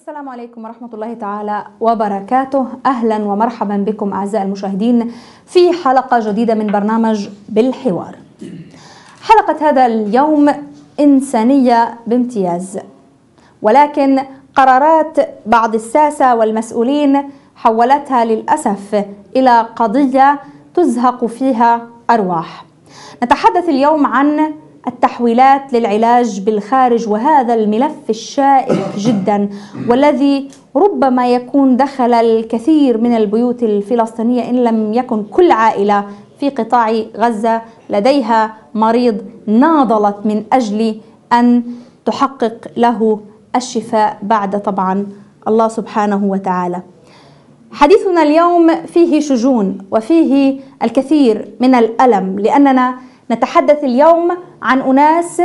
السلام عليكم ورحمة الله تعالى وبركاته. أهلا ومرحبا بكم أعزائي المشاهدين في حلقة جديدة من برنامج بالحوار. حلقة هذا اليوم إنسانية بامتياز، ولكن قرارات بعض الساسة والمسؤولين حولتها للأسف إلى قضية تزهق فيها أرواح. نتحدث اليوم عن التحويلات للعلاج بالخارج، وهذا الملف الشائك جدا والذي ربما يكون دخل الكثير من البيوت الفلسطينية إن لم يكن كل عائلة في قطاع غزة لديها مريض ناضلت من أجل أن تحقق له الشفاء بعد طبعا الله سبحانه وتعالى. حديثنا اليوم فيه شجون وفيه الكثير من الألم، لأننا نتحدث اليوم عن أناس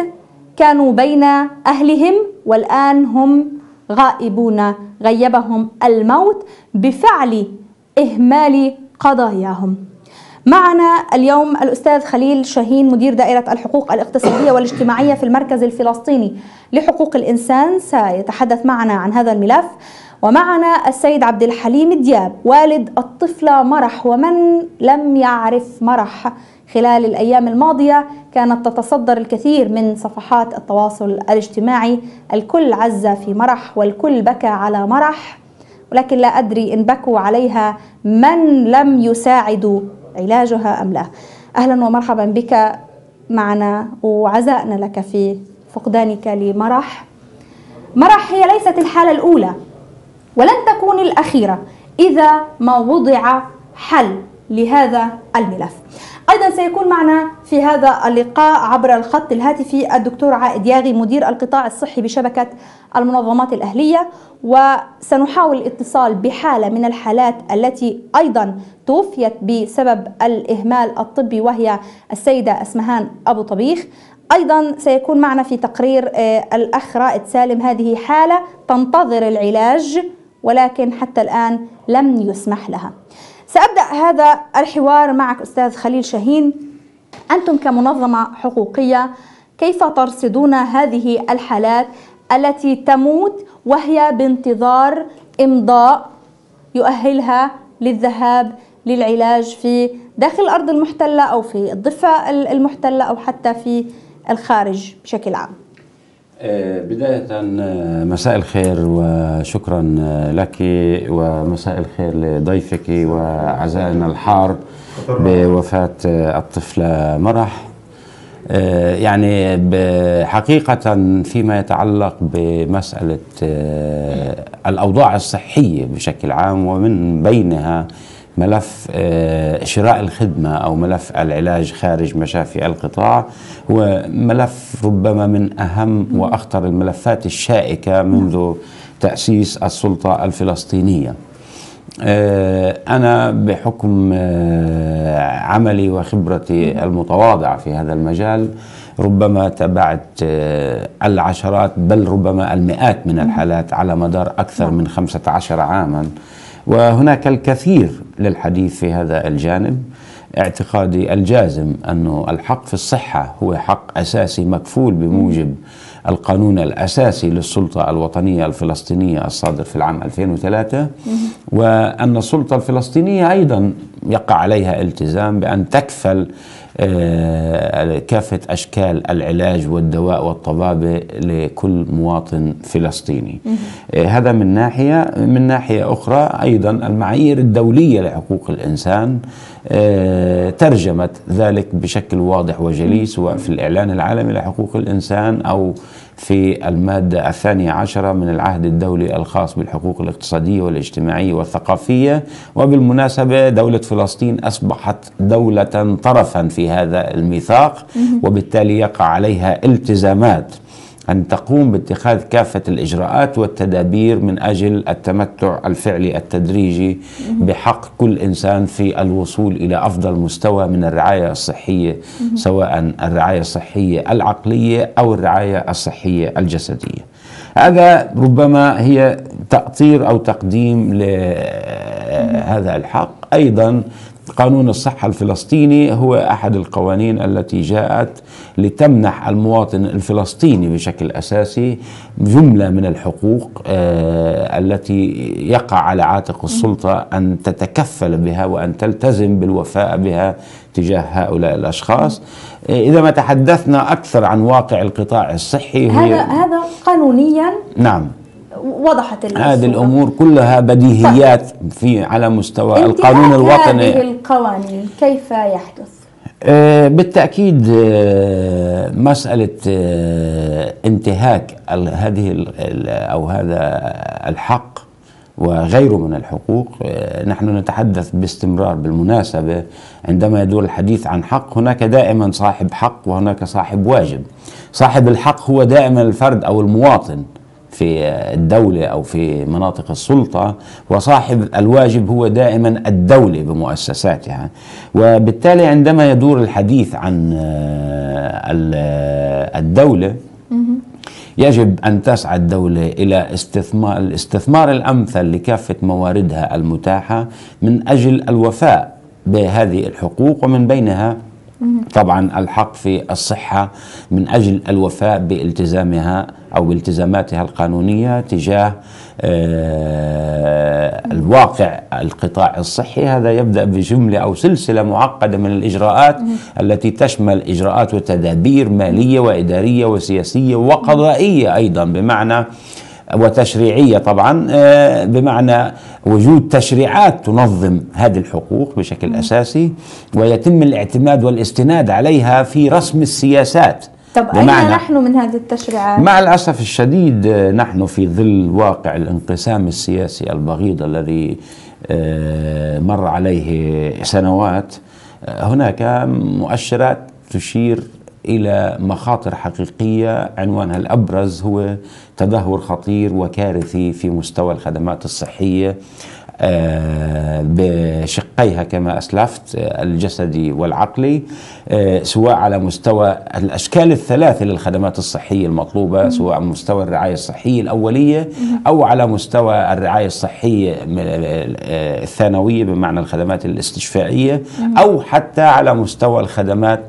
كانوا بين أهلهم والآن هم غائبون، غيبهم الموت بفعل إهمال قضاياهم. معنا اليوم الأستاذ خليل شاهين، مدير دائرة الحقوق الاقتصادية والاجتماعية في المركز الفلسطيني لحقوق الإنسان، سيتحدث معنا عن هذا الملف. ومعنا السيد عبد الحليم دياب، والد الطفلة مرح، ومن لم يعرف مرح خلال الأيام الماضية كانت تتصدر الكثير من صفحات التواصل الاجتماعي، الكل عز في مرح والكل بكى على مرح، ولكن لا أدري إن بكوا عليها من لم يساعدوا علاجها أم لا. أهلا ومرحبا بك معنا، وعزائنا لك في فقدانك لمرح. مرح هي ليست الحالة الأولى ولن تكون الأخيرة إذا ما وضع حل لهذا الملف. أيضا سيكون معنا في هذا اللقاء عبر الخط الهاتفي الدكتور عائد ياغي، مدير القطاع الصحي بشبكة المنظمات الأهلية، وسنحاول الاتصال بحالة من الحالات التي أيضا توفيت بسبب الإهمال الطبي، وهي السيدة اسمهان أبو طبيخ. أيضا سيكون معنا في تقرير الأخ رائد سالم، هذه حالة تنتظر العلاج ولكن حتى الآن لم يسمح لها. سأبدأ هذا الحوار معك أستاذ خليل شاهين، أنتم كمنظمة حقوقية كيف ترصدون هذه الحالات التي تموت وهي بانتظار إمضاء يؤهلها للذهاب للعلاج في داخل الأرض المحتلة أو في الضفة المحتلة أو حتى في الخارج بشكل عام؟ بداية مساء الخير وشكرا لك، ومساء الخير لضيفك وعزائنا الحار بوفاة الطفلة مرح. يعني حقيقة فيما يتعلق بمسألة الأوضاع الصحية بشكل عام، ومن بينها ملف شراء الخدمة أو ملف العلاج خارج مشافي القطاع، هو ملف ربما من أهم وأخطر الملفات الشائكة منذ تأسيس السلطة الفلسطينية. أنا بحكم عملي وخبرتي المتواضعة في هذا المجال ربما تابعت العشرات بل ربما المئات من الحالات على مدار أكثر من 15 عاما، وهناك الكثير للحديث في هذا الجانب. اعتقادي الجازم أنه الحق في الصحة هو حق أساسي مكفول بموجب القانون الأساسي للسلطة الوطنية الفلسطينية الصادر في العام 2003، وأن السلطة الفلسطينية أيضا يقع عليها التزام بأن تكفل كافة أشكال العلاج والدواء والطبابة لكل مواطن فلسطيني. هذا من ناحية. من ناحية أخرى أيضا المعايير الدولية لحقوق الإنسان ترجمت ذلك بشكل واضح وجلي، سواء في الإعلان العالمي لحقوق الإنسان أو في المادة 12 من العهد الدولي الخاص بالحقوق الاقتصادية والاجتماعية والثقافية. وبالمناسبة دولة فلسطين أصبحت دولة طرفا في هذا الميثاق، وبالتالي يقع عليها التزامات أن تقوم باتخاذ كافة الإجراءات والتدابير من أجل التمتع الفعلي التدريجي بحق كل إنسان في الوصول إلى أفضل مستوى من الرعاية الصحية، سواء الرعاية الصحية العقلية أو الرعاية الصحية الجسدية. هذا ربما هي تأطير أو تقديم لهذا الحق. أيضا قانون الصحة الفلسطيني هو أحد القوانين التي جاءت لتمنح المواطن الفلسطيني بشكل أساسي جملة من الحقوق التي يقع على عاتق السلطة أن تتكفل بها وأن تلتزم بالوفاء بها تجاه هؤلاء الأشخاص. إذا ما تحدثنا أكثر عن واقع القطاع الصحي، هذا قانونيا نعم وضحت هذه الأمور كلها بديهيات على مستوى القانون الوطني. هذه القوانين كيف يحدث؟ بالتأكيد مسألة انتهاك هذه أو هذا الحق وغيره من الحقوق، نحن نتحدث باستمرار بالمناسبة عندما يدور الحديث عن حق هناك دائما صاحب حق وهناك صاحب واجب. صاحب الحق هو دائما الفرد أو المواطن في الدولة أو في مناطق السلطة، وصاحب الواجب هو دائما الدولة بمؤسساتها. وبالتالي عندما يدور الحديث عن الدولة يجب أن تسعى الدولة إلى الاستثمار الأمثل لكافة مواردها المتاحة من أجل الوفاء بهذه الحقوق، ومن بينها طبعا الحق في الصحة من أجل الوفاء بالتزامها أو بالتزاماتها القانونية تجاه الواقع القطاع الصحي. هذا يبدأ بجملة أو سلسلة معقدة من الإجراءات التي تشمل إجراءات وتدابير مالية وإدارية وسياسية وقضائية أيضا، بمعنى وتشريعية طبعا، بمعنى وجود تشريعات تنظم هذه الحقوق بشكل أساسي، ويتم الاعتماد والاستناد عليها في رسم السياسات. طب أين نحن من هذه التشريعات؟ مع الأسف الشديد نحن في ظل واقع الانقسام السياسي البغيض الذي مر عليه سنوات، هناك مؤشرات تشير إلى مخاطر حقيقية عنوانها الأبرز هو تدهور خطير وكارثي في مستوى الخدمات الصحية بشقيها كما أسلفت، الجسدي والعقلي، سواء على مستوى الأشكال الثلاثة للخدمات الصحية المطلوبة، سواء على مستوى الرعاية الصحية الأولية أو على مستوى الرعاية الصحية الثانوية بمعنى الخدمات الاستشفائية، أو حتى على مستوى الخدمات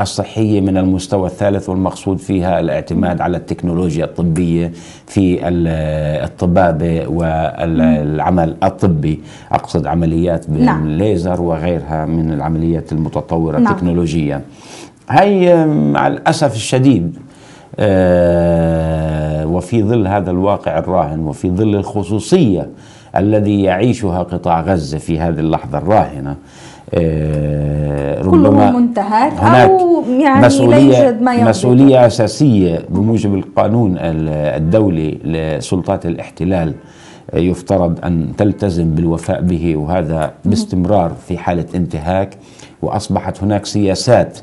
الصحية من المستوى الثالث، والمقصود فيها الاعتماد على التكنولوجيا الطبية في الطبابة والعمل الطبي، أقصد عمليات بالليزر وغيرها من العمليات المتطورة تكنولوجيا. هي مع الأسف الشديد وفي ظل هذا الواقع الراهن وفي ظل الخصوصية الذي يعيشها قطاع غزة في هذه اللحظة الراهنة، ربما منتهك أو يعني مسؤولية أساسية بموجب القانون الدولي لسلطات الاحتلال يفترض أن تلتزم بالوفاء به، وهذا باستمرار في حالة انتهاك. وأصبحت هناك سياسات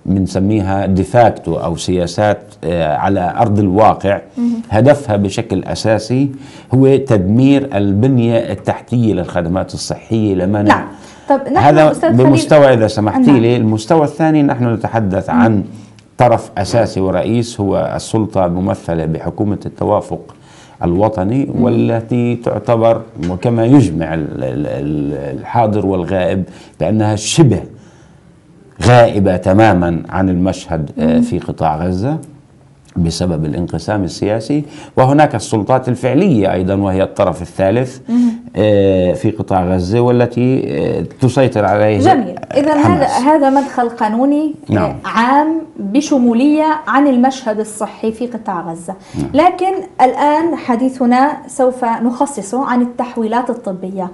بنسميها ديفاكتو أو سياسات على أرض الواقع هدفها بشكل أساسي هو تدمير البنية التحتية للخدمات الصحية لمنع. طب هذا بمستوى، إذا سمحتي لي، المستوى الثاني نحن نتحدث عن طرف أساسي ورئيس هو السلطة الممثلة بحكومة التوافق الوطني، والتي تعتبر وكما يجمع الحاضر والغائب بأنها شبه غائبة تماما عن المشهد في قطاع غزة بسبب الانقسام السياسي. وهناك السلطات الفعلية أيضا وهي الطرف الثالث في قطاع غزة والتي تسيطر عليه. جميل. إذا هذا مدخل قانوني عام بشمولية عن المشهد الصحي في قطاع غزة. لكن الآن حديثنا سوف نخصصه عن التحويلات الطبية.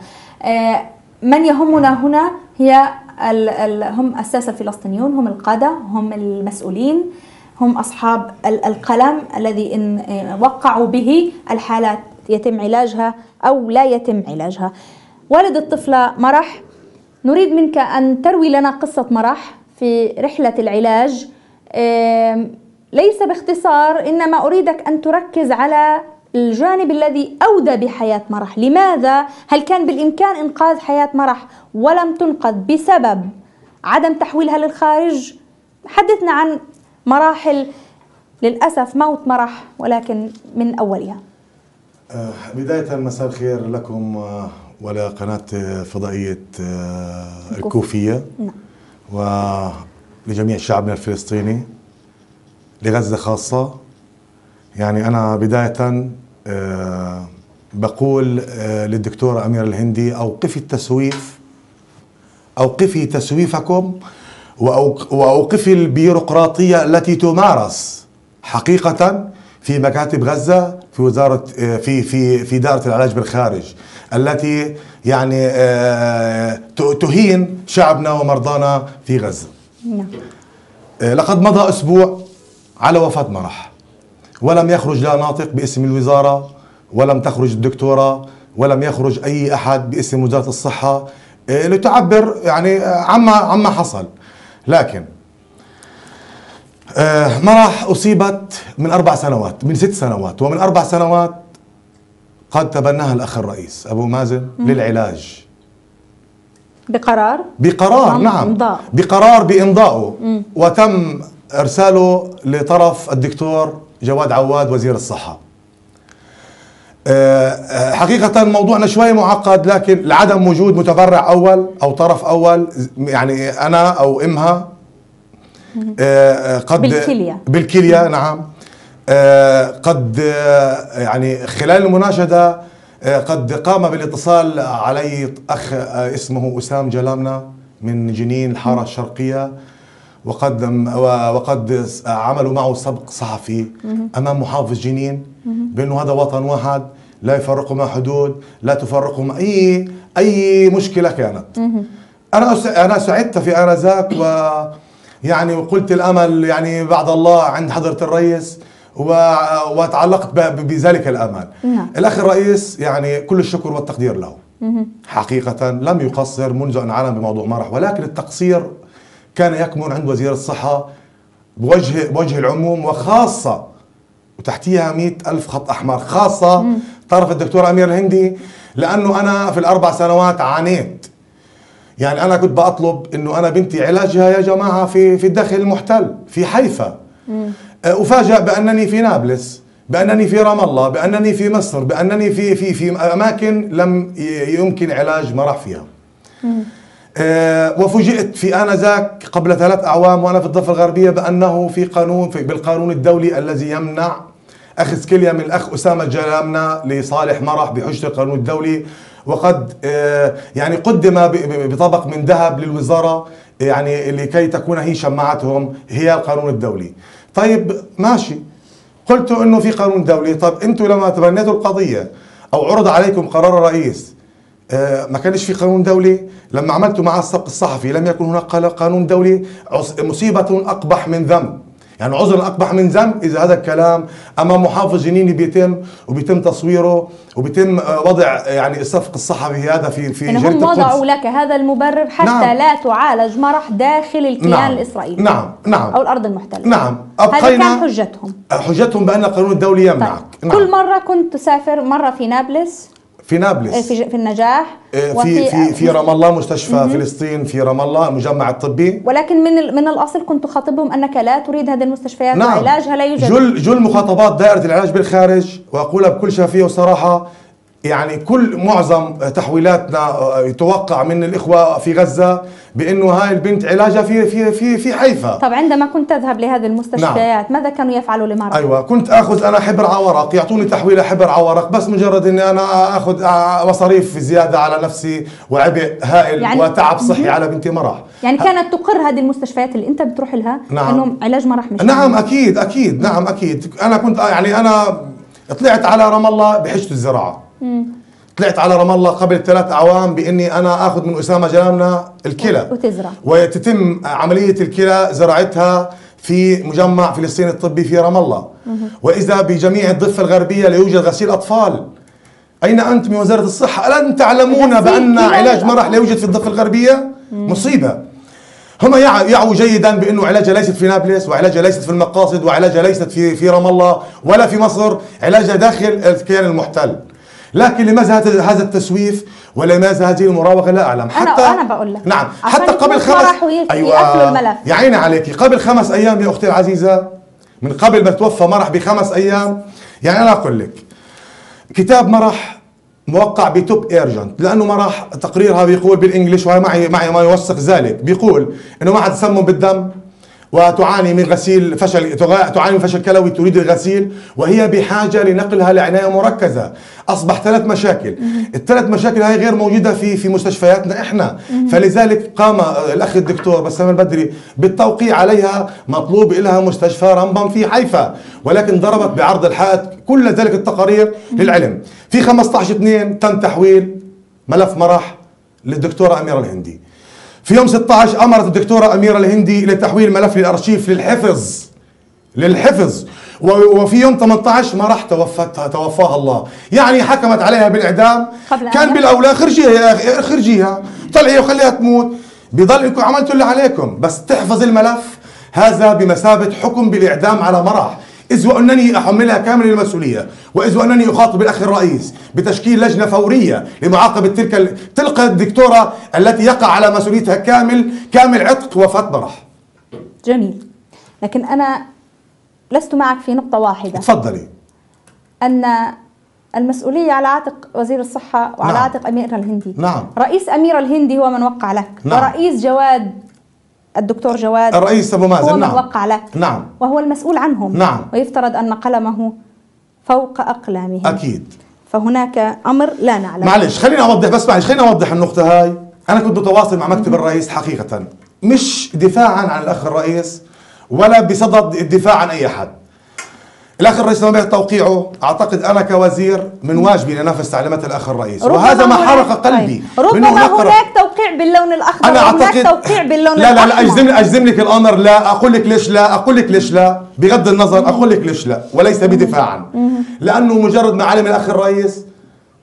من يهمنا هنا هي هم الساسة الفلسطينيون، هم القادة، هم المسؤولين، هم أصحاب القلم الذي إن وقعوا به الحالات يتم علاجها أو لا يتم علاجها. والد الطفلة مرح، نريد منك أن تروي لنا قصة مرح في رحلة العلاج، ليس باختصار، إنما أريدك أن تركز على الجانب الذي أودى بحياة مرح. لماذا؟ هل كان بالإمكان إنقاذ حياة مرح ولم تنقذ بسبب عدم تحويلها للخارج؟ حدثنا عن مراحل للأسف موت مرح، ولكن من أولها. بداية مساء الخير لكم ولقناة فضائية الكوفية، ولجميع شعبنا الفلسطيني، لغزة خاصة. يعني أنا بداية بقول للدكتورة أميرة الهندي: أوقفي التسويف، أوقفي تسويفكم، وأوقفي البيروقراطية التي تمارس حقيقة في مكاتب غزة، في وزارة في دائرة العلاج بالخارج، التي يعني تهين شعبنا ومرضانا في غزة. لقد مضى أسبوع على وفاة مرح، ولم يخرج لا ناطق باسم الوزارة، ولم تخرج الدكتورة، ولم يخرج أي أحد باسم وزارة الصحة لتعبر يعني عما حصل. لكن مرح أصيبت من 4 سنوات، من 6 سنوات، ومن 4 سنوات قد تبناها الأخ الرئيس أبو مازن للعلاج بقرار نعم، بقرار بإمضائه، وتم إرساله لطرف الدكتور جواد عواد وزير الصحة. حقيقة موضوعنا شوي معقد، لكن لعدم وجود متبرع أول أو طرف أول، يعني أنا أو إمها قد بالكلية نعم، قد يعني خلال المناشدة قد قام بالاتصال علي أخ اسمه أسام جلامنا من جنين الحارة الشرقية، وقد عملوا معه سبق صحفي أمام محافظ جنين بأنه هذا وطن واحد، لا يفرقهما حدود، لا تفرقهما أي مشكلة كانت. أنا سعدت في آنذاك، ويعني وقلت الأمل يعني بعد الله عند حضرة الرئيس، وتعلقت بذلك الأمل. الأخ الرئيس يعني كل الشكر والتقدير له، حقيقة لم يقصر منذ أن علم بموضوع مرح، ولكن التقصير كان يكمن عند وزير الصحة بوجه العموم، وخاصة وتحتيها 100,000 خط أحمر، خاصة طرف الدكتورة أميرة الهندي، لأنه أنا في ال4 سنوات عانيت. يعني أنا كنت بطلب إنه أنا بنتي علاجها يا جماعة في الداخل المحتل في حيفا، أفاجأ بأنني في نابلس، بأنني في رام الله، بأنني في مصر، بأنني في أماكن لم يمكن علاج مرح فيها. وفوجئت في آنذاك قبل 3 أعوام وأنا في الضفة الغربية بأنه بالقانون الدولي الذي يمنع أخذ كلية من الأخ أسامة جلامنا لصالح مرح بحجة القانون الدولي، وقد يعني قدم بطبق من ذهب للوزارة يعني لكي تكون هي شماعتهم هي القانون الدولي. طيب ماشي، قلت إنه في قانون دولي. طب أنتم لما تبنيتوا القضية أو عرض عليكم قرار الرئيس ما كانش في قانون دولي؟ لما عملتوا مع السبق الصحفي لم يكن هناك قانون دولي؟ مصيبة أقبح من ذنب، يعني عذر أقبح من ذنب إذا هذا الكلام أمام محافظ جنيني بيتم تصويره وبيتم وضع يعني السبق الصحفي هذا في جريدة القدس. هم وضعوا لك هذا المبرر حتى نعم. لا تعالج مرح داخل الكيان نعم. الإسرائيلي نعم أو الأرض المحتلة. نعم، هذا كان حجتهم بأن القانون الدولي يمنعك. طيب. نعم. كل مرة كنت تسافر، مرة في نابلس، في النجاح، في رام الله، مستشفى فلسطين في رام الله، المجمع الطبي. ولكن من الأصل كنت خاطبهم أنك لا تريد هذه المستشفيات نعم. وعلاجها لا يوجد. جل مخاطبات دائرة العلاج بالخارج، وأقولها بكل شفافية وصراحة، يعني معظم تحويلاتنا يتوقع من الإخوة في غزة بأنه هاي البنت علاجها في حيفا. طب عندما كنت تذهب لهذه المستشفيات نعم. ماذا كانوا يفعلوا لمرح؟ أيوة، كنت أخذ أنا حبر على ورق، يعطوني تحويلة حبر على ورق، بس مجرد أني أنا أخذ مصاريف زيادة على نفسي وعبء هائل يعني وتعب صحي على بنتي مرح. يعني كانت تقر هذه المستشفيات اللي أنت بتروح لها نعم. أنهم علاج مرح مش نعم أكيد نعم أكيد. أنا كنت يعني أنا طلعت على رام الله بحجة الزراعة. طلعت على رام الله قبل 3 أعوام بإني أنا آخذ من أسامة جلامنا الكلى وتزرع، وتتم عملية الكلى زراعتها في مجمع فلسطين الطبي في رام الله. وإذا بجميع الضفة الغربية لا يوجد غسيل أطفال. أين أنت من وزارة الصحة؟ ألن تعلمون بأن علاج مرح لا يوجد في الضفة الغربية؟ مصيبة. هم يعوا جيدا بأنه علاجها ليست في نابلس، وعلاجها ليست في المقاصد، وعلاجها ليست في رام الله ولا في مصر، علاجها داخل الكيان المحتل. لكن لماذا هذا التسويف ولماذا هذه المراوغه؟ لا اعلم. حتى انا بقول لك نعم، حتى قبل 5 ايوه الملف. يا عيني عليكي، قبل 5 أيام يا اختي العزيزه، من قبل ما توفى مرح ب5 أيام، يعني انا اقول لك كتاب مرح موقع بتوب ايرجنت، لانه ما راح تقريرها بيقول بالانجلش، وهي معي ما يوثق ذلك، بيقول انه معها تسمم بالدم وتعاني من غسيل فشل، تعاني من فشل كلوي، تريد الغسيل، وهي بحاجه لنقلها لعنايه مركزه. اصبح 3 مشاكل، ال3 مشاكل هاي غير موجوده في مستشفياتنا احنا، فلذلك قام الاخ الدكتور بسام البدري بالتوقيع عليها، مطلوب لها مستشفى رمبم في حيفا، ولكن ضربت بعرض الحائط. كل ذلك التقارير للعلم. في 15/2 تم تحويل ملف مرح للدكتوره اميره الهندي. في يوم 16 امرت الدكتوره اميره الهندي الى تحويل ملف للارشيف للحفظ. وفي يوم 18 مرح توفاها الله، يعني حكمت عليها بالاعدام. كان بالاولى خرجيها يا اخي، خرجيها، طلعي وخليها تموت. بضل انكم عملتوا اللي عليكم، بس تحفظ الملف هذا بمثابه حكم بالاعدام على مرح. إذ وأنني أحملها كامل المسؤولية، وإذ وأنني أخاطب الأخ الرئيس بتشكيل لجنة فورية لمعاقبة تلك الدكتورة التي يقع على مسؤوليتها كامل عتق وفاة مرح. جميل، لكن أنا لست معك في نقطة واحدة. تفضلي. أن المسؤولية على عاتق وزير الصحة وعلى عاتق أميرة الهندي. نعم. رئيس أميرة الهندي هو من وقع لك. ورئيس جواد، الدكتور جواد الرئيس أبو مازن هو من وقع لك. نعم. وهو المسؤول عنهم. نعم. ويفترض أن قلمه فوق أقلامهم. أكيد. فهناك أمر لا نعلم. معلش خليني أوضح النقطة هاي. أنا كنت أتواصل مع مكتب الرئيس حقيقة، مش دفاعا عن الأخ الرئيس ولا بصدد الدفاع عن أي أحد. الأخ الرئيس لما توقيعه، أعتقد أنا كوزير من واجبي لنفذ تعليمات الأخ الرئيس، وهذا ما حرق قلبي. ربما هناك توقيع باللون الأخضر، أنا أعتقد توقيع باللون لا الأحمر. أجزم لك الأمر. لا أقول لك ليش لا، بغض النظر أقول لك ليش لا، وليس بدفاعا. لأنه مجرد ما علم الأخ الرئيس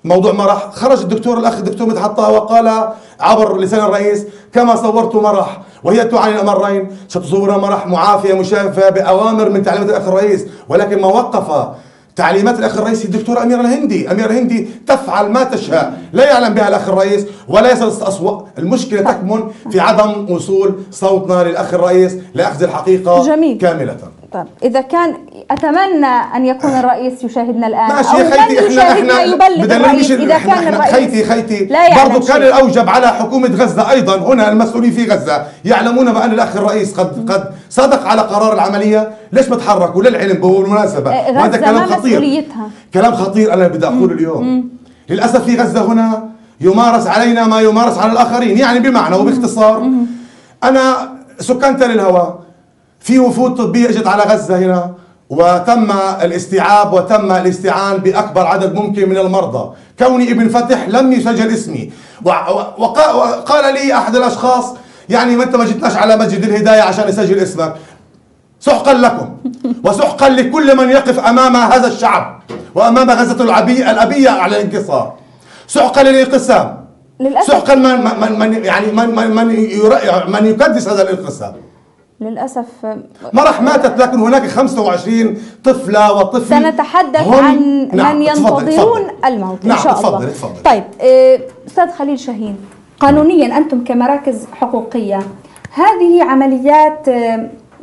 موضوع مرح، خرج الأخ الدكتور مدحت طه وقال عبر لسان الرئيس: كما صورت مرح وهي تعاني الأمرين، ستصورها مرح معافية مشافة بأوامر من تعليمات الأخ الرئيس. ولكن ما وقف تعليمات الأخ الرئيس الدكتورة أميرة الهندي. أميرة الهندي تفعل ما تشاء، لا يعلم بها الأخ الرئيس ولا يصل أصوات. المشكلة تكمن في عدم وصول صوتنا للأخ الرئيس لأخذ الحقيقة جميل. كاملة. طيب إذا كان، أتمنى أن يكون الرئيس يشاهدنا الآن، ماشي أو يا خيتي، احنا يبلغ الرئيس إذا كان الرئيس خيتي برضو كان الأوجب على حكومة غزة أيضا، هنا المسؤولين في غزة يعلمون بأن الأخ الرئيس قد صدق على قرار العملية. ليش ما تحركوا للعلم بالمناسبة؟ وهذا كلام خطير، كلام خطير أنا بدي أقوله اليوم. للأسف في غزة هنا يمارس علينا ما يمارس على الآخرين، يعني بمعنى وباختصار، أنا سكان تل الهوى، في وفود طبية اجت على غزة هنا، وتم الاستيعاب وتم الاستعان بأكبر عدد ممكن من المرضى. كوني ابن فتح لم يسجل اسمي، وقال لي أحد الأشخاص: يعني ما أنت ما جيتناش على مسجد الهداية عشان يسجل اسمك. سحقا لكم وسحقا لكل من يقف أمام هذا الشعب وأمام غزة الأبية على الانكسار. سحقا للانقسام، سحقا من يكدس هذا الانقسام. للأسف مرح ماتت، لكن هناك 25 طفلة وطفل سنتحدث عن من ينتظرون الموت إن شاء الله. تفضل. طيب أستاذ خليل شاهين، قانونيا أنتم كمراكز حقوقية، هذه عمليات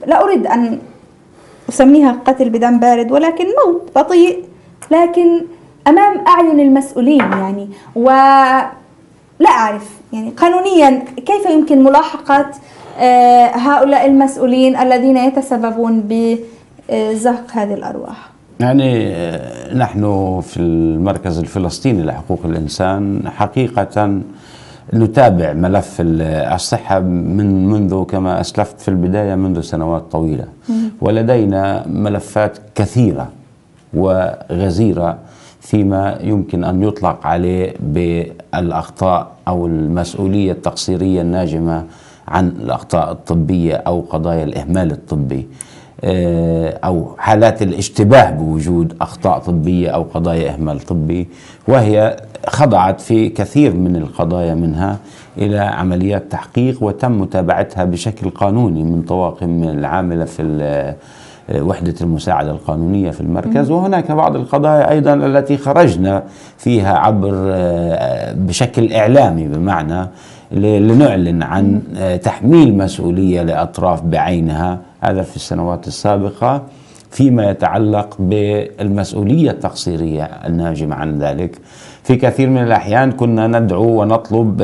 لا أريد أن أسميها قتل بدم بارد، ولكن موت بطيء، لكن أمام أعين المسؤولين يعني، ولا أعرف يعني قانونيا كيف يمكن ملاحقة هؤلاء المسؤولين الذين يتسببون بزهق هذه الأرواح. يعني نحن في المركز الفلسطيني لحقوق الإنسان حقيقة نتابع ملف الصحة منذ كما أسلفت في البداية منذ سنوات طويلة، ولدينا ملفات كثيرة وغزيرة فيما يمكن أن يطلق عليه بالأخطاء أو المسؤولية التقصيرية الناجمة عن الأخطاء الطبية أو قضايا الإهمال الطبي، أو حالات الاشتباه بوجود أخطاء طبية أو قضايا إهمال طبي، وهي خضعت في كثير من القضايا منها إلى عمليات تحقيق وتم متابعتها بشكل قانوني من طواقم العاملة في وحدة المساعدة القانونية في المركز. وهناك بعض القضايا أيضا التي خرجنا فيها عبر بشكل إعلامي، بمعنى لنعلن عن تحميل مسؤولية لأطراف بعينها، هذا في السنوات السابقة. فيما يتعلق بالمسؤولية التقصيرية الناجمة عن ذلك. في كثير من الأحيان كنا ندعو ونطلب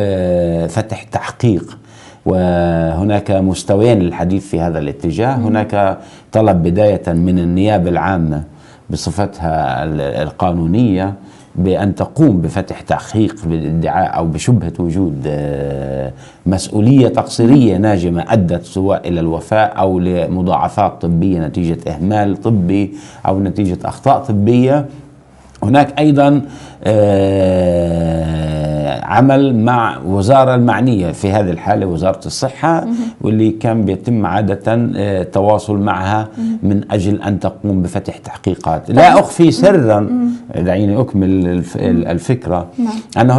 فتح تحقيق، وهناك مستويين للحديث في هذا الاتجاه. هناك طلب بداية من النيابة العامة بصفتها القانونية بأن تقوم بفتح تحقيق بادعاء أو بشبهة وجود مسؤولية تقصيرية ناجمة أدت سواء إلى الوفاة أو لمضاعفات طبية نتيجة إهمال طبي أو نتيجة أخطاء طبية. هناك أيضا عمل مع وزارة المعنية، في هذه الحالة وزارة الصحة، واللي كان بيتم عادة التواصل معها من أجل أن تقوم بفتح تحقيقات. لا أخفي سرا، دعيني أكمل الفكرة، أن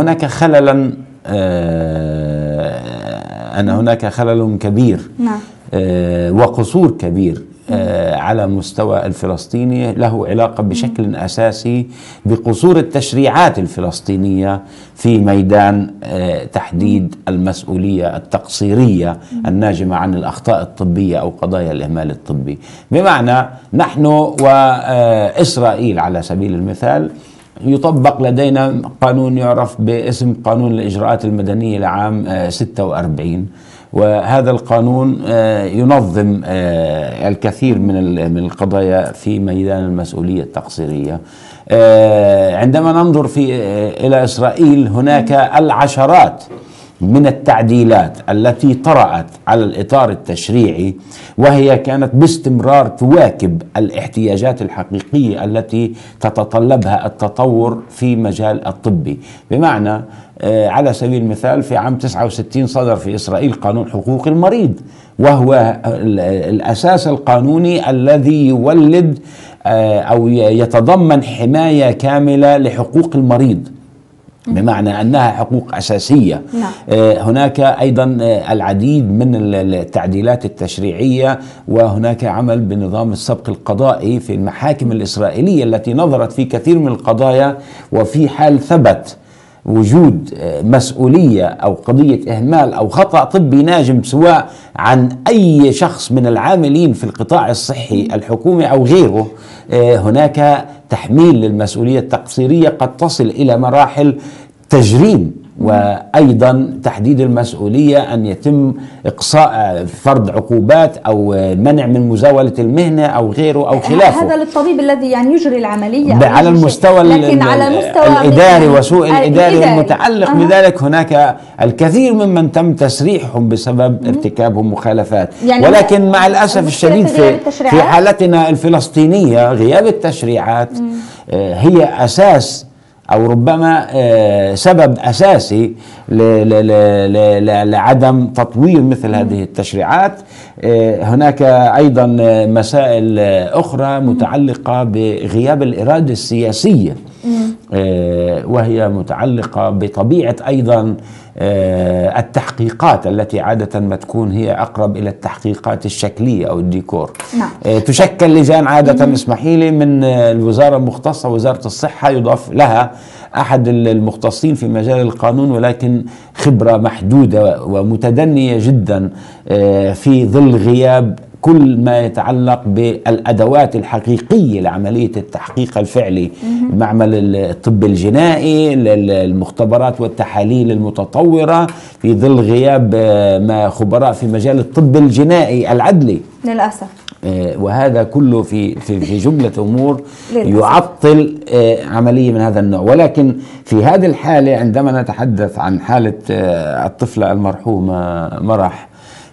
هناك خلل كبير وقصور كبير على مستوى الفلسطيني له علاقة بشكل أساسي بقصور التشريعات الفلسطينية في ميدان تحديد المسؤولية التقصيرية الناجمة عن الأخطاء الطبية أو قضايا الإهمال الطبي. بمعنى نحن وإسرائيل على سبيل المثال يطبق لدينا قانون يعرف باسم قانون الإجراءات المدنية لعام 46، وهذا القانون ينظم الكثير من القضايا في ميدان المسؤولية التقصيرية. عندما ننظر إلى إسرائيل هناك العشرات من التعديلات التي طرأت على الإطار التشريعي، وهي كانت باستمرار تواكب الاحتياجات الحقيقية التي تتطلبها التطور في مجال الطبي. بمعنى على سبيل المثال في عام 69 صدر في إسرائيل قانون حقوق المريض، وهو الأساس القانوني الذي يولد أو يتضمن حماية كاملة لحقوق المريض، بمعنى أنها حقوق أساسية. هناك أيضا العديد من التعديلات التشريعية، وهناك عمل بنظام السبق القضائي في المحاكم الإسرائيلية التي نظرت في كثير من القضايا، وفي حال ثبت وجود مسؤولية أو قضية إهمال أو خطأ طبي ناجم سواء عن أي شخص من العاملين في القطاع الصحي الحكومي أو غيره، هناك تحميل للمسؤولية التقصيرية قد تصل إلى مراحل تجريم، وأيضا تحديد المسؤولية أن يتم إقصاء فرض عقوبات أو منع من مزاولة المهنة أو غيره أو خلافه. هذا للطبيب الذي يعني يجري العملية على المستوى الإداري وسوء الإداري المتعلق بذلك. هناك الكثير ممن تم تسريحهم بسبب ارتكابهم مخالفات، يعني ولكن مع الأسف الشديد في حالتنا الفلسطينية غياب التشريعات هي أساس أو ربما سبب أساسي لعدم تطوير مثل هذه التشريعات. هناك أيضا مسائل أخرى متعلقة بغياب الإرادة السياسية، وهي متعلقة بطبيعة أيضا التحقيقات التي عادة ما تكون هي أقرب إلى التحقيقات الشكلية أو الديكور. تشكل لجان عادة اسمحي لي من الوزارة المختصة وزارة الصحة، يضاف لها أحد المختصين في مجال القانون ولكن خبرة محدودة ومتدنية جدا في ظل غياب كل ما يتعلق بالأدوات الحقيقية لعملية التحقيق الفعلي، معمل الطب الجنائي، المختبرات والتحاليل المتطورة، في ظل غياب ما خبراء في مجال الطب الجنائي العدلي للأسف. وهذا كله في جملة أمور يعطل عملية من هذا النوع. ولكن في هذه الحالة عندما نتحدث عن حالة الطفلة المرحومة مرح،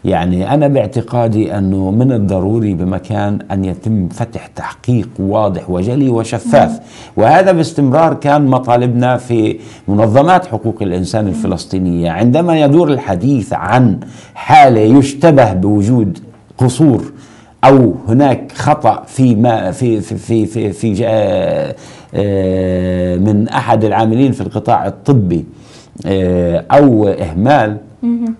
يعني أنا باعتقادي أنه من الضروري بمكان أن يتم فتح تحقيق واضح وجلي وشفاف، وهذا باستمرار كان مطالبنا في منظمات حقوق الإنسان الفلسطينية. عندما يدور الحديث عن حالة يشتبه بوجود قصور أو هناك خطأ في من أحد العاملين في القطاع الطبي أو إهمال،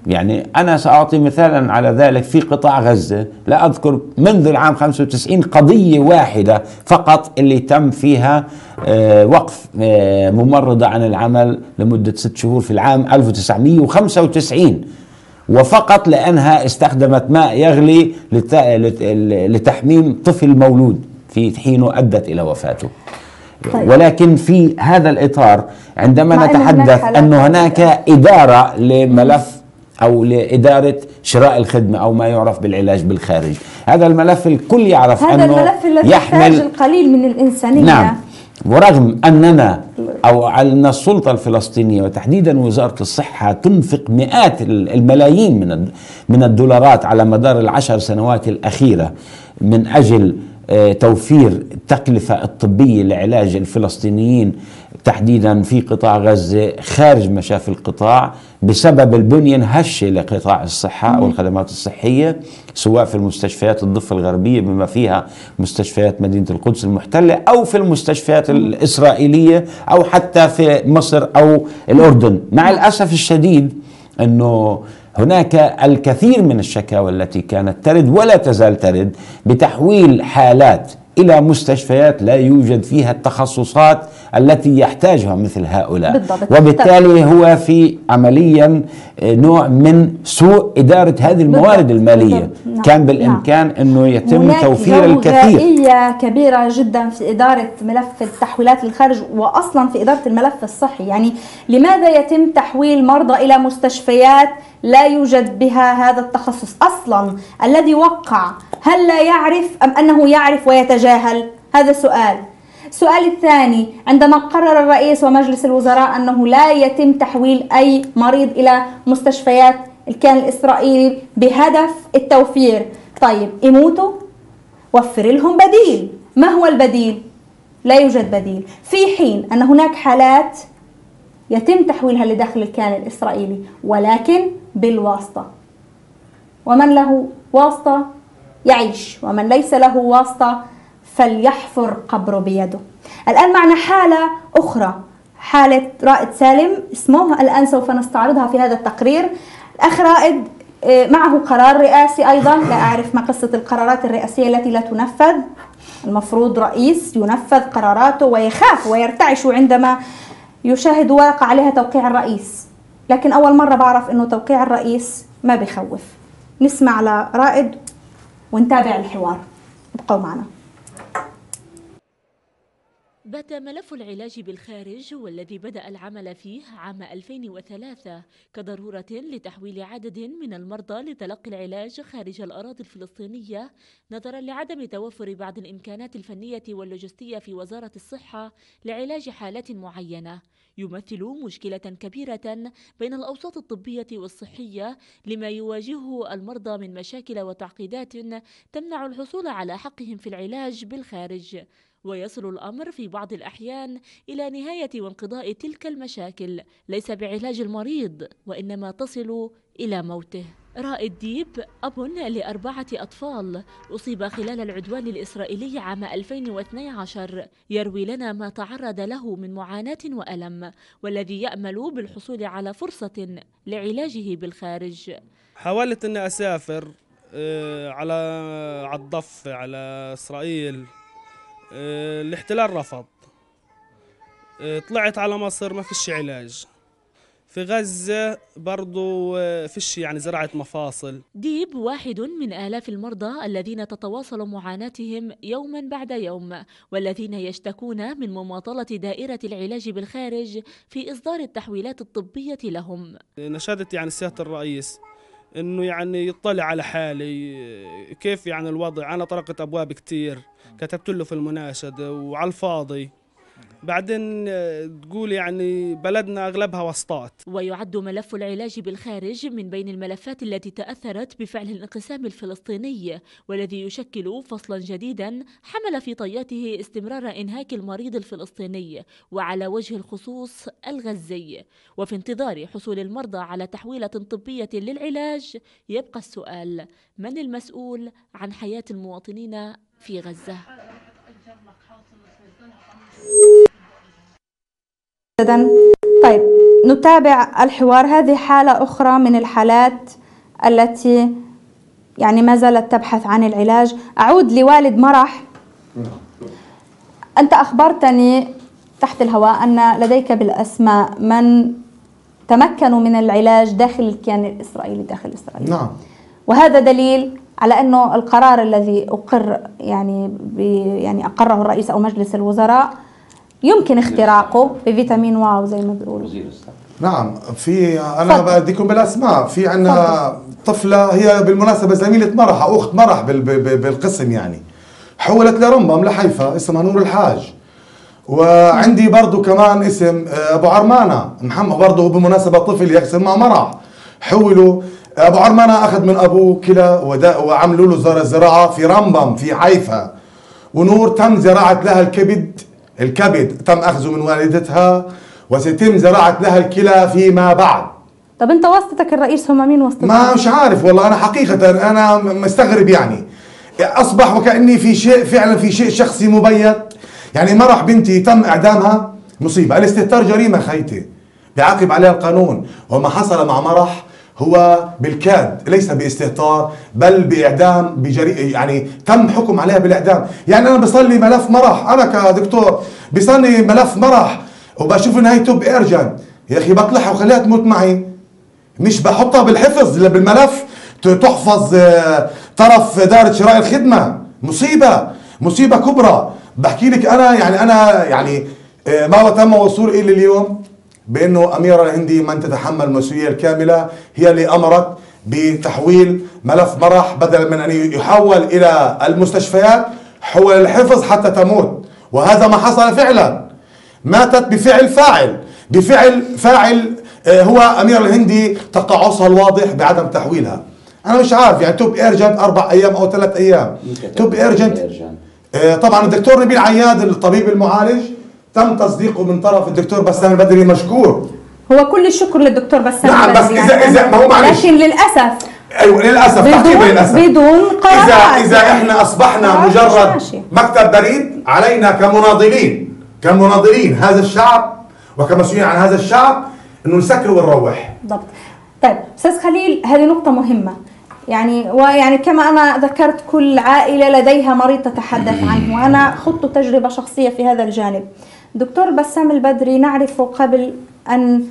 يعني أنا سأعطي مثالا على ذلك. في قطاع غزة لا أذكر منذ العام 95 قضية واحدة فقط اللي تم فيها وقف ممرضة عن العمل لمدة 6 شهور في العام 1995، وفقط لأنها استخدمت ماء يغلي لتحميم طفل مولود في حينه أدت إلى وفاته. طيب. ولكن في هذا الإطار عندما مع إنه نتحدث هناك أنه حالات هناك إدارة لملف أو لإدارة شراء الخدمة أو ما يعرف بالعلاج بالخارج، هذا الملف الكل يعرف هذا أنه الملف الذي يحتاج القليل من الإنسانية. نعم، ورغم أننا أو أن السلطة الفلسطينية وتحديدا وزارة الصحة تنفق مئات الملايين من الدولارات على مدار ال10 سنوات الأخيرة من أجل توفير التكلفة الطبية لعلاج الفلسطينيين تحديدا في قطاع غزة خارج مشافي القطاع بسبب البنية الهشة لقطاع الصحة أو الخدمات الصحية، سواء في المستشفيات الضفة الغربية بما فيها مستشفيات مدينة القدس المحتلة أو في المستشفيات الإسرائيلية أو حتى في مصر أو الأردن. مع الأسف الشديد أنه هناك الكثير من الشكاوى التي كانت ترد ولا تزال ترد بتحويل حالات إلى مستشفيات لا يوجد فيها التخصصات التي يحتاجها مثل هؤلاء. بالضبط. وبالتالي هو في عمليا نوع من سوء إدارة هذه الموارد المالية. نعم. كان بالإمكان أنه يتم توفير الكثير. هناك كبيرة جدا في إدارة ملف التحويلات للخارج وأصلا في إدارة الملف الصحي. يعني لماذا يتم تحويل مرضى إلى مستشفيات لا يوجد بها هذا التخصص أصلا؟ الذي وقع هل لا يعرف أم أنه يعرف ويتجاهل؟ هذا سؤال. السؤال الثاني، عندما قرر الرئيس ومجلس الوزراء أنه لا يتم تحويل أي مريض إلى مستشفيات الكيان الإسرائيلي بهدف التوفير، طيب يموتوا؟ وفر لهم بديل. ما هو البديل؟ لا يوجد بديل، في حين أن هناك حالات يتم تحويلها لداخل الكيان الإسرائيلي ولكن بالواسطة، ومن له واسطة يعيش ومن ليس له واسطة فليحفر قبره بيده. الآن معنا حالة أخرى، حالة رائد سالم اسمه، الآن سوف نستعرضها في هذا التقرير. الأخ رائد معه قرار رئاسي أيضا، لا أعرف ما قصة القرارات الرئاسية التي لا تنفذ. المفروض رئيس ينفذ قراراته ويخاف ويرتعش عندما يشاهد ورقة عليها توقيع الرئيس، لكن أول مرة بعرف أنه توقيع الرئيس ما بيخوف. نسمع على رائد ونتابع الحوار، ابقوا معنا. بات ملف العلاج بالخارج والذي بدأ العمل فيه عام 2003 كضرورة لتحويل عدد من المرضى لتلقي العلاج خارج الأراضي الفلسطينية نظرا لعدم توفر بعض الإمكانات الفنية واللوجستية في وزارة الصحة لعلاج حالات معينة، يمثل مشكلة كبيرة بين الأوساط الطبية والصحية لما يواجهه المرضى من مشاكل وتعقيدات تمنع الحصول على حقهم في العلاج بالخارج، ويصل الأمر في بعض الأحيان إلى نهاية وانقضاء تلك المشاكل ليس بعلاج المريض وإنما تصل إلى موته. رائد ديب أب ل4 أطفال أصيب خلال العدوان الإسرائيلي عام 2012 يروي لنا ما تعرض له من معاناة وألم والذي يأمل بالحصول على فرصة لعلاجه بالخارج. حاولت أن أسافر على الضفة على إسرائيل، الاحتلال رفض. طلعت على مصر ما فيش علاج. في غزة برضو فيش يعني زراعة مفاصل. ديب واحد من آلاف المرضى الذين تتواصل معاناتهم يوما بعد يوم والذين يشتكون من مماطلة دائرة العلاج بالخارج في إصدار التحويلات الطبية لهم. نشدت يعني سيادة الرئيس إنه يعني يطلع على حالي كيف يعني الوضع. أنا طرقت أبواب كتير، كتبت له في المناشدة وعلى الفاضي، بعدين تقول يعني بلدنا أغلبها وسطات. ويعد ملف العلاج بالخارج من بين الملفات التي تأثرت بفعل الانقسام الفلسطيني والذي يشكل فصلا جديدا حمل في طياته استمرار إنهاك المريض الفلسطيني وعلى وجه الخصوص الغزي. وفي انتظار حصول المرضى على تحويلة طبية للعلاج يبقى السؤال: من المسؤول عن حياة المواطنين في غزة؟ طيب نتابع الحوار. هذه حالة أخرى من الحالات التي يعني ما زالت تبحث عن العلاج. أعود لوالد مرح. أنت أخبرتني تحت الهواء أن لديك بالأسماء من تمكنوا من العلاج داخل الكيان الإسرائيلي داخل إسرائيل. نعم. وهذا دليل على أنه القرار الذي أقر يعني أقره الرئيس أو مجلس الوزراء يمكن اختراقه بفيتامين واو زي ما بيقولوا. نعم، أنا بديكم بالأسماء. في عندنا طفلة هي بالمناسبة زميلة مرح أو أخت مرح بالقسم، يعني حولت لرمبم لحيفا، اسمها نور الحاج. وعندي برضو كمان اسم أبو عرمانة محمد، برضو بالمناسبة طفل يقسم مع مرح، حولوا. أبو عرمانة أخذ من أبوه كلى وعملوا له زراعة في رمبم في حيفا. ونور تم زراعة لها الكبد تم أخذه من والدتها، وسيتم زراعة لها الكلى فيما بعد. طب أنت واسطتك الرئيس هم مين واسطتك؟ ما مش عارف والله، أنا حقيقة أنا مستغرب، يعني أصبح وكأني في شيء فعلا، في شيء شخصي مبيت. يعني مرح بنتي تم إعدامها، مصيبة. الاستهتار جريمة خيتي بيعاقب عليها القانون، وما حصل مع مرح هو بالكاد، ليس باستهتار بل بإعدام يعني تم حكم عليها بالإعدام. يعني أنا بصلي ملف مرح، أنا كدكتور بصلي ملف مرح وبشوف نهايته بإرجن، يا أخي بطلعها وخليها تموت معي، مش بحطها بالحفظ بالملف تحفظ طرف دائرة شراء الخدمة. مصيبة كبرى. بحكي لك أنا يعني ما تم وصول إلي اليوم بأنه أميرة الهندي من تتحمل المسؤولية الكاملة هي اللي أمرت بتحويل ملف مرح، بدل من أن يحول إلى المستشفيات حول الحفظ حتى تموت. وهذا ما حصل فعلا، ماتت بفعل فاعل هو أميرة الهندي، تقاعسها الواضح بعدم تحويلها. أنا مش عارف يعني توب إيرجنت 4 أيام أو 3 أيام توب إيرجنت. طبعا الدكتور نبيل عياد الطبيب المعالج تم تصديقه من طرف الدكتور بسام البدري، مشكور. هو كل الشكر للدكتور بسام نعم البدري. بس إذا ما هو معلش، لكن للأسف أيوة للأسف بدون قرارات. إذا إحنا أصبحنا مجرد مكتب بريد، علينا كمناضلين هذا الشعب وكمسؤولين عن هذا الشعب إنه نسكر ونروح. بالضبط. طيب أستاذ خليل، هذه نقطة مهمة، ويعني كما أنا ذكرت كل عائلة لديها مريض تتحدث عنه، وأنا خضت تجربة شخصية في هذا الجانب. دكتور بسام البدري نعرفه قبل أن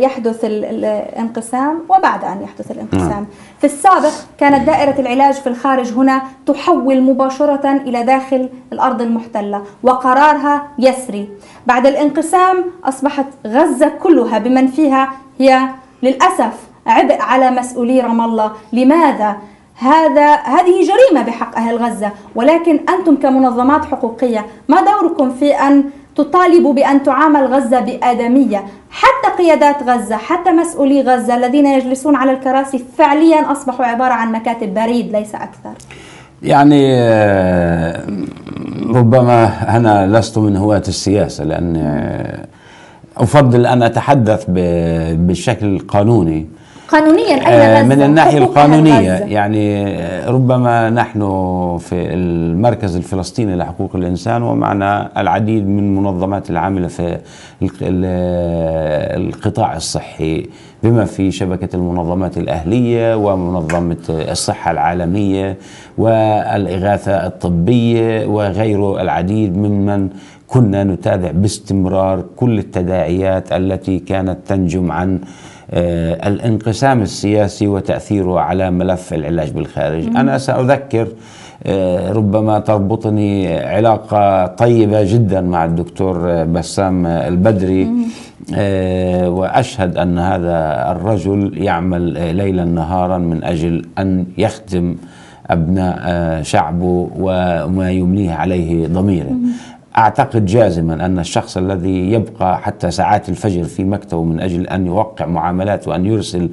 يحدث الانقسام وبعد أن يحدث الانقسام. في السابق كانت دائرة العلاج في الخارج هنا تحول مباشرة إلى داخل الأرض المحتلة وقرارها يسري. بعد الانقسام أصبحت غزة كلها بمن فيها هي للأسف عبء على مسؤولي رام الله. لماذا؟ هذه جريمة بحق أهل غزة، ولكن أنتم كمنظمات حقوقية ما دوركم في أن تطالبوا بأن تعامل غزة بآدمية؟ حتى قيادات غزة، حتى مسؤولي غزة الذين يجلسون على الكراسي فعليا أصبحوا عبارة عن مكاتب بريد ليس أكثر. يعني ربما أنا لست من هواة السياسة، لأن أفضل أن أتحدث بالشكل القانوني. قانونيا أين غزة؟ من الناحية القانونية، يعني ربما نحن في المركز الفلسطيني لحقوق الإنسان ومعنا العديد من المنظمات العاملة في القطاع الصحي، بما في شبكة المنظمات الأهلية ومنظمة الصحة العالمية والإغاثة الطبية وغيره، العديد ممن كنا نتابع باستمرار كل التداعيات التي كانت تنجم عن الانقسام السياسي وتأثيره على ملف العلاج بالخارج. أنا سأذكر، ربما تربطني علاقة طيبة جدا مع الدكتور بسام البدري، وأشهد أن هذا الرجل يعمل ليلا نهارا من أجل أن يخدم أبناء شعبه وما يمليه عليه ضميره. أعتقد جازما أن الشخص الذي يبقى حتى ساعات الفجر في مكتبه من أجل أن يوقع معاملات وأن يرسل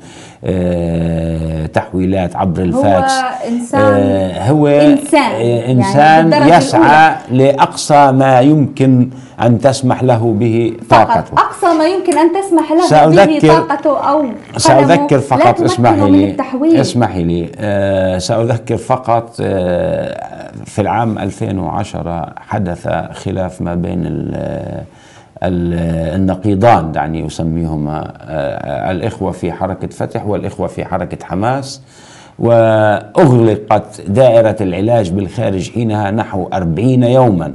تحويلات عبر الفاكس هو إنسان يعني يسعى لأقصى ما يمكن أن تسمح له به طاقته. أقصى ما يمكن أن تسمح له به طاقته أو سأذكر فقط، اسمحي لي سأذكر فقط في العام 2010 حدث خلاف ما بين النقيضان، يعني يسميهما الإخوة في حركة فتح والإخوة في حركة حماس، وأغلقت دائرة العلاج بالخارج حينها نحو 40 يوما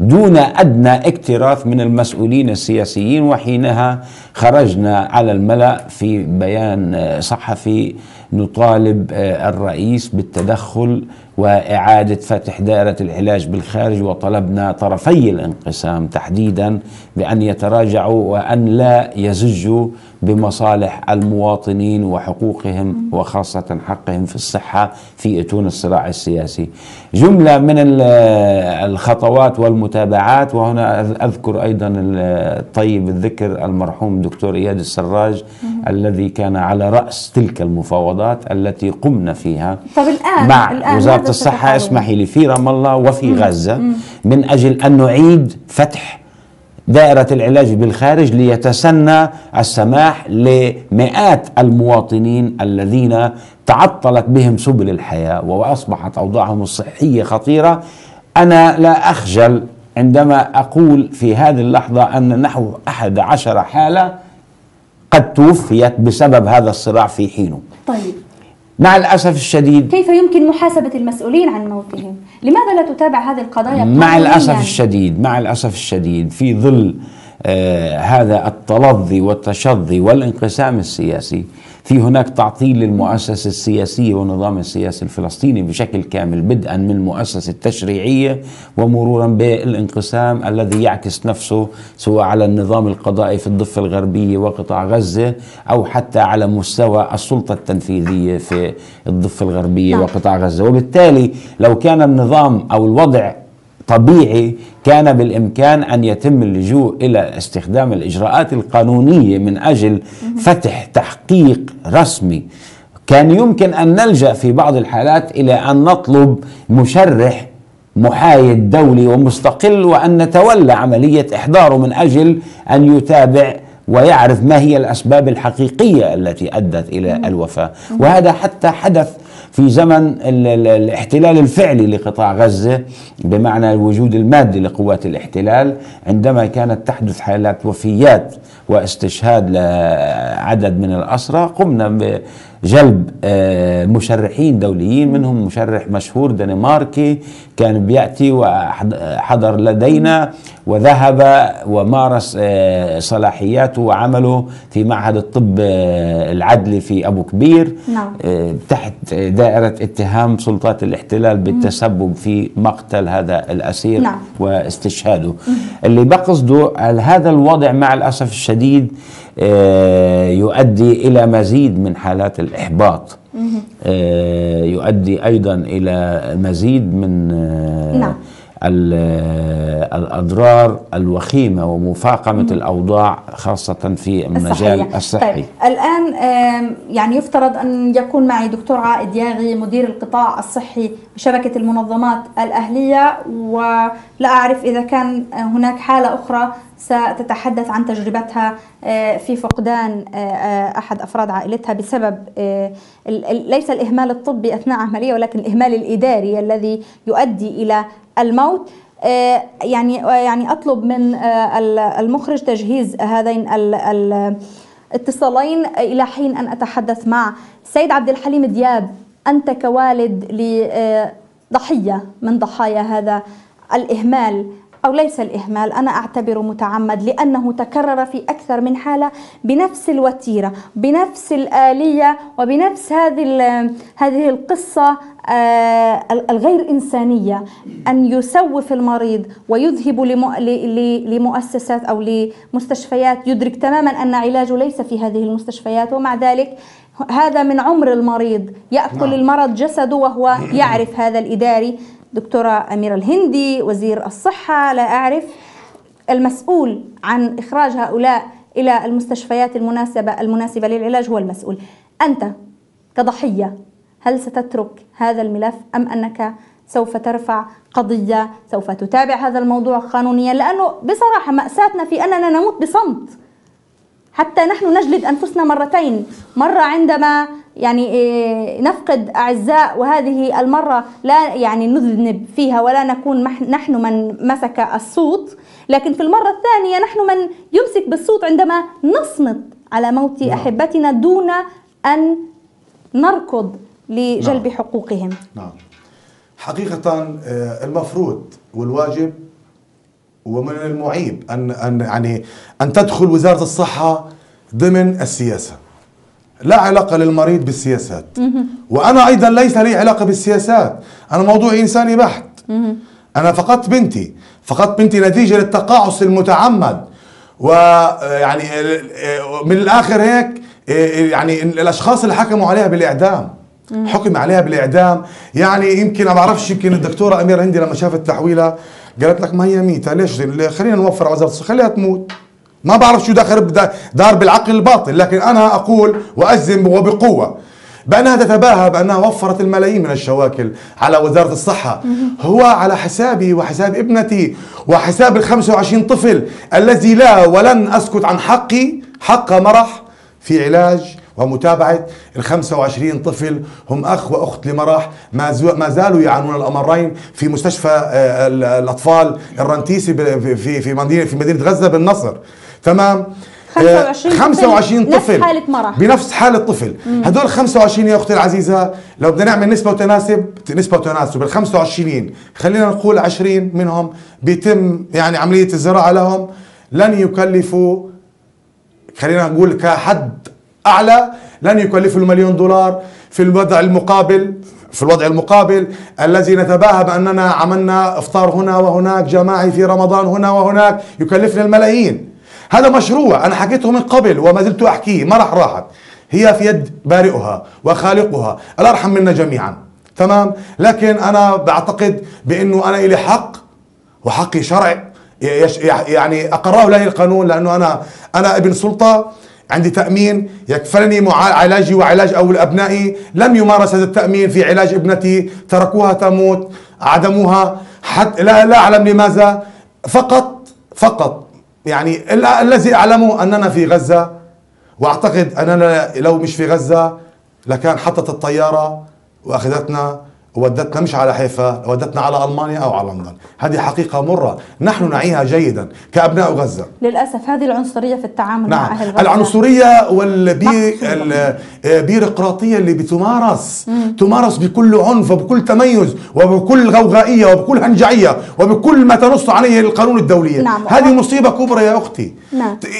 دون أدنى اكتراث من المسؤولين السياسيين. وحينها خرجنا على الملأ في بيان صحفي نطالب الرئيس بالتدخل وإعادة فتح دائرة العلاج بالخارج، وطلبنا طرفي الانقسام تحديدا بأن يتراجعوا وأن لا يزجوا بمصالح المواطنين وحقوقهم، وخاصة حقهم في الصحة في أتون الصراع السياسي. جملة من الخطوات والمتابعات، وهنا أذكر أيضا الطيب الذكر المرحوم دكتور إياد السراج الذي كان على رأس تلك المفاوضات التي قمنا فيها مع وزارة الصحة، اسمحي لي، في رام الله وفي غزة، من أجل أن نعيد فتح دائرة العلاج بالخارج ليتسنى السماح لمئات المواطنين الذين تعطلت بهم سبل الحياة وأصبحت أوضاعهم الصحية خطيرة. أنا لا أخجل عندما أقول في هذه اللحظة أن نحو 11 حالة قد توفيت بسبب هذا الصراع في حينه. طيب، مع الأسف الشديد كيف يمكن محاسبة المسؤولين عن موتهم؟ لماذا لا تتابع هذه القضايا؟ مع الأسف الشديد في ظل هذا التلظي والتشظي والانقسام السياسي، في هناك تعطيل للمؤسسة السياسية والنظام السياسي الفلسطيني بشكل كامل، بدءا من المؤسسة التشريعية ومرورا بالانقسام الذي يعكس نفسه سواء على النظام القضائي في الضفة الغربية وقطاع غزة، أو حتى على مستوى السلطة التنفيذية في الضفة الغربية وقطاع غزة. وبالتالي لو كان النظام أو الوضع طبيعي كان بالإمكان أن يتم اللجوء إلى استخدام الإجراءات القانونية من أجل فتح تحقيق رسمي. كان يمكن أن نلجأ في بعض الحالات إلى أن نطلب مشرح محايد دولي ومستقل، وأن نتولى عملية إحضاره من أجل أن يتابع ويعرف ما هي الأسباب الحقيقية التي أدت إلى الوفاة. وهذا حتى حدث في زمن الاحتلال الفعلي لقطاع غزة، بمعنى الوجود المادي لقوات الاحتلال، عندما كانت تحدث حالات وفيات واستشهاد لعدد من الأسرى، قمنا بجلب مشرحين دوليين، منهم مشرح مشهور دنماركي كان بيأتي وحضر لدينا وذهب ومارس صلاحياته وعمله في معهد الطب العدلي في أبو كبير تحت دائرة اتهام سلطات الاحتلال بالتسبب في مقتل هذا الأسير واستشهاده. اللي بقصده هذا الوضع مع الأسف الشديد يؤدي إلى مزيد من حالات الإحباط، يؤدي أيضا إلى مزيد من الأضرار الوخيمة ومفاقمة الأوضاع خاصة في المجال الصحي. طيب، الآن يعني يفترض أن يكون معي دكتور عائد ياغي مدير القطاع الصحي بشبكة المنظمات الأهلية، ولا أعرف إذا كان هناك حالة أخرى ستتحدث عن تجربتها في فقدان أحد أفراد عائلتها بسبب ليس الإهمال الطبي أثناء عملية، ولكن الإهمال الإداري الذي يؤدي إلى الموت. يعني أطلب من المخرج تجهيز هذين الاتصالين إلى حين أن أتحدث مع سيد عبد الحليم دياب. أنت كوالد لضحية من ضحايا هذا الإهمال، أو ليس الإهمال، أنا أعتبره متعمد لأنه تكرر في أكثر من حالة بنفس الوتيرة، بنفس الآلية، وبنفس هذه القصة الغير إنسانية، أن يسوف المريض ويذهب لمؤسسات أو لمستشفيات يدرك تماما أن علاجه ليس في هذه المستشفيات، ومع ذلك هذا من عمر المريض، يأكل المرض جسده وهو يعرف. هذا الإداري دكتورة أميرة الهندي وزير الصحة، لا أعرف، المسؤول عن إخراج هؤلاء إلى المستشفيات المناسبة للعلاج هو المسؤول. أنت كضحية هل ستترك هذا الملف أم أنك سوف ترفع قضية، سوف تتابع هذا الموضوع قانونيا؟ لأنه بصراحة مأساتنا في أننا نموت بصمت، حتى نحن نجلد أنفسنا مرتين، مرة عندما يعني نفقد أعزاء، وهذه المرة لا يعني نذنب فيها ولا نكون نحن من مسك الصوت، لكن في المرة الثانية نحن من يمسك بالصوت عندما نصمت على موت أحبتنا دون أن نركض لجلب حقوقهم. حقيقة المفروض والواجب ومن المعيب أن تدخل وزارة الصحة ضمن السياسة. لا علاقة للمريض بالسياسات، وأنا أيضا ليس لي علاقة بالسياسات، أنا موضوع إنساني بحت. أنا فقدت بنتي نتيجة للتقاعس المتعمد، ويعني من الآخر هيك يعني الأشخاص اللي حكموا عليها بالإعدام، حكم عليها بالإعدام. يعني يمكن ما بعرفش، يمكن الدكتورة أميرة هندي لما شافت التحويلة قالت لك ما هي ميتة، ليش خلينا نوفر وزارة الصحة، خليها تموت. ما بعرف شو دار بالعقل الباطل، لكن أنا أقول وأجزم وبقوة بأنها تتباهى بأنها وفرت الملايين من الشواكل على وزارة الصحة. هو على حسابي وحساب ابنتي وحساب ال25 طفل الذي لا ولن أسكت عن حق مرح في علاج ومتابعة ال25 طفل. هم أخ وأخت لمرح، ما زالوا يعانون الأمرين في مستشفى الأطفال الرنتيسي في مدينة غزة بالنصر. تمام. 25 طفل نفس حالة مرح، بنفس حالة طفل. هدول 25 يا أختي العزيزة، لو بدنا نعمل نسبة وتناسب ال 25 خلينا نقول 20 منهم بيتم يعني عملية الزراعة لهم، لن يكلفوا، خلينا نقول كحد أعلى، لن يكلفوا $1,000,000 في الوضع المقابل الذي نتباهى بأننا عملنا إفطار هنا وهناك جماعي في رمضان هنا وهناك يكلفنا الملايين. هذا مشروع أنا حكيته من قبل وما زلت أحكيه، ما راح راحت، هي في يد بارئها وخالقها الأرحم منا جميعا. تمام. لكن أنا بعتقد بأنه أنا إلي حق، وحقي شرع يعني أقره له القانون، لأنه أنا ابن سلطة، عندي تأمين يكفلني علاجي وعلاج أول أبنائي. لم يمارس هذا التأمين في علاج ابنتي، تركوها تموت، عدموها، حتى لا أعلم لماذا. فقط يعني الذي أعلمه أننا في غزة، وأعتقد أننا لو مش في غزة لكان حطت الطيارة وأخذتنا وودتنا مش على حيفا، ودتنا على ألمانيا أو على لندن. هذه حقيقة مرة نحن نعيها جيدا كأبناء غزة. للأسف هذه العنصرية في التعامل مع أهل غزة، العنصرية والبيروقراطية اللي تمارس بكل عنف وبكل تميز وبكل غوغائية وبكل هنجعية وبكل ما تنص عليه القانون الدولي. هذه مصيبة كبرى يا أختي.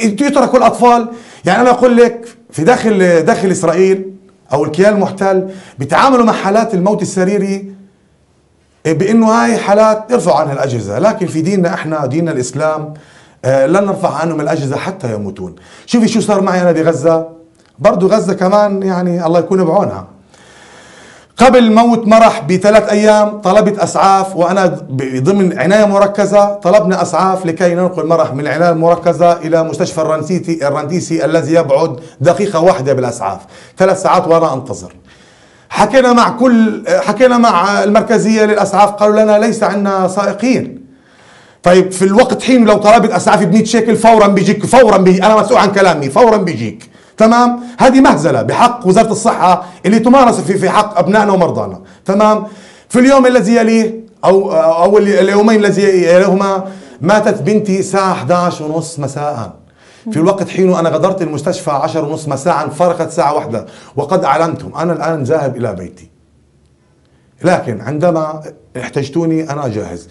يتركوا الأطفال. يعني أنا أقول لك في داخل إسرائيل أو الكيان المحتل بيتعاملوا مع حالات الموت السريري بأنه هاي حالات يرفعوا عنها الأجهزة، لكن في ديننا إحنا دين الإسلام لن نرفع عنهم الأجهزة حتى يموتون. شوفي شو صار معي أنا بغزة، برضو غزة كمان يعني الله يكون بعونها. قبل موت مرح ب3 أيام طلبت أسعاف، وأنا ضمن عناية مركزة طلبنا أسعاف لكي ننقل مرح من العناية المركزة إلى مستشفى الرنتيسي الذي يبعد دقيقة واحدة بالأسعاف، 3 ساعات وأنا أنتظر. حكينا مع المركزية للأسعاف، قالوا لنا ليس عندنا سائقين. طيب في الوقت حين لو طلبت أسعاف ب100 شيكل فورا بيجيك، أنا مسؤول عن كلامي، فورا بيجيك. تمام. هذه مهزلة بحق وزارة الصحة اللي تمارس في حق أبنائنا ومرضانا. تمام. في اليوم الذي يليه أو اليومين الذي يليهما ماتت بنتي الساعة 11:30 مساء، في الوقت حين أنا غادرت المستشفى 10:30 مساء، فرقت ساعة واحدة وقد أعلنتهم أنا الآن ذاهب إلى بيتي. لكن عندما احتجتوني أنا جاهز.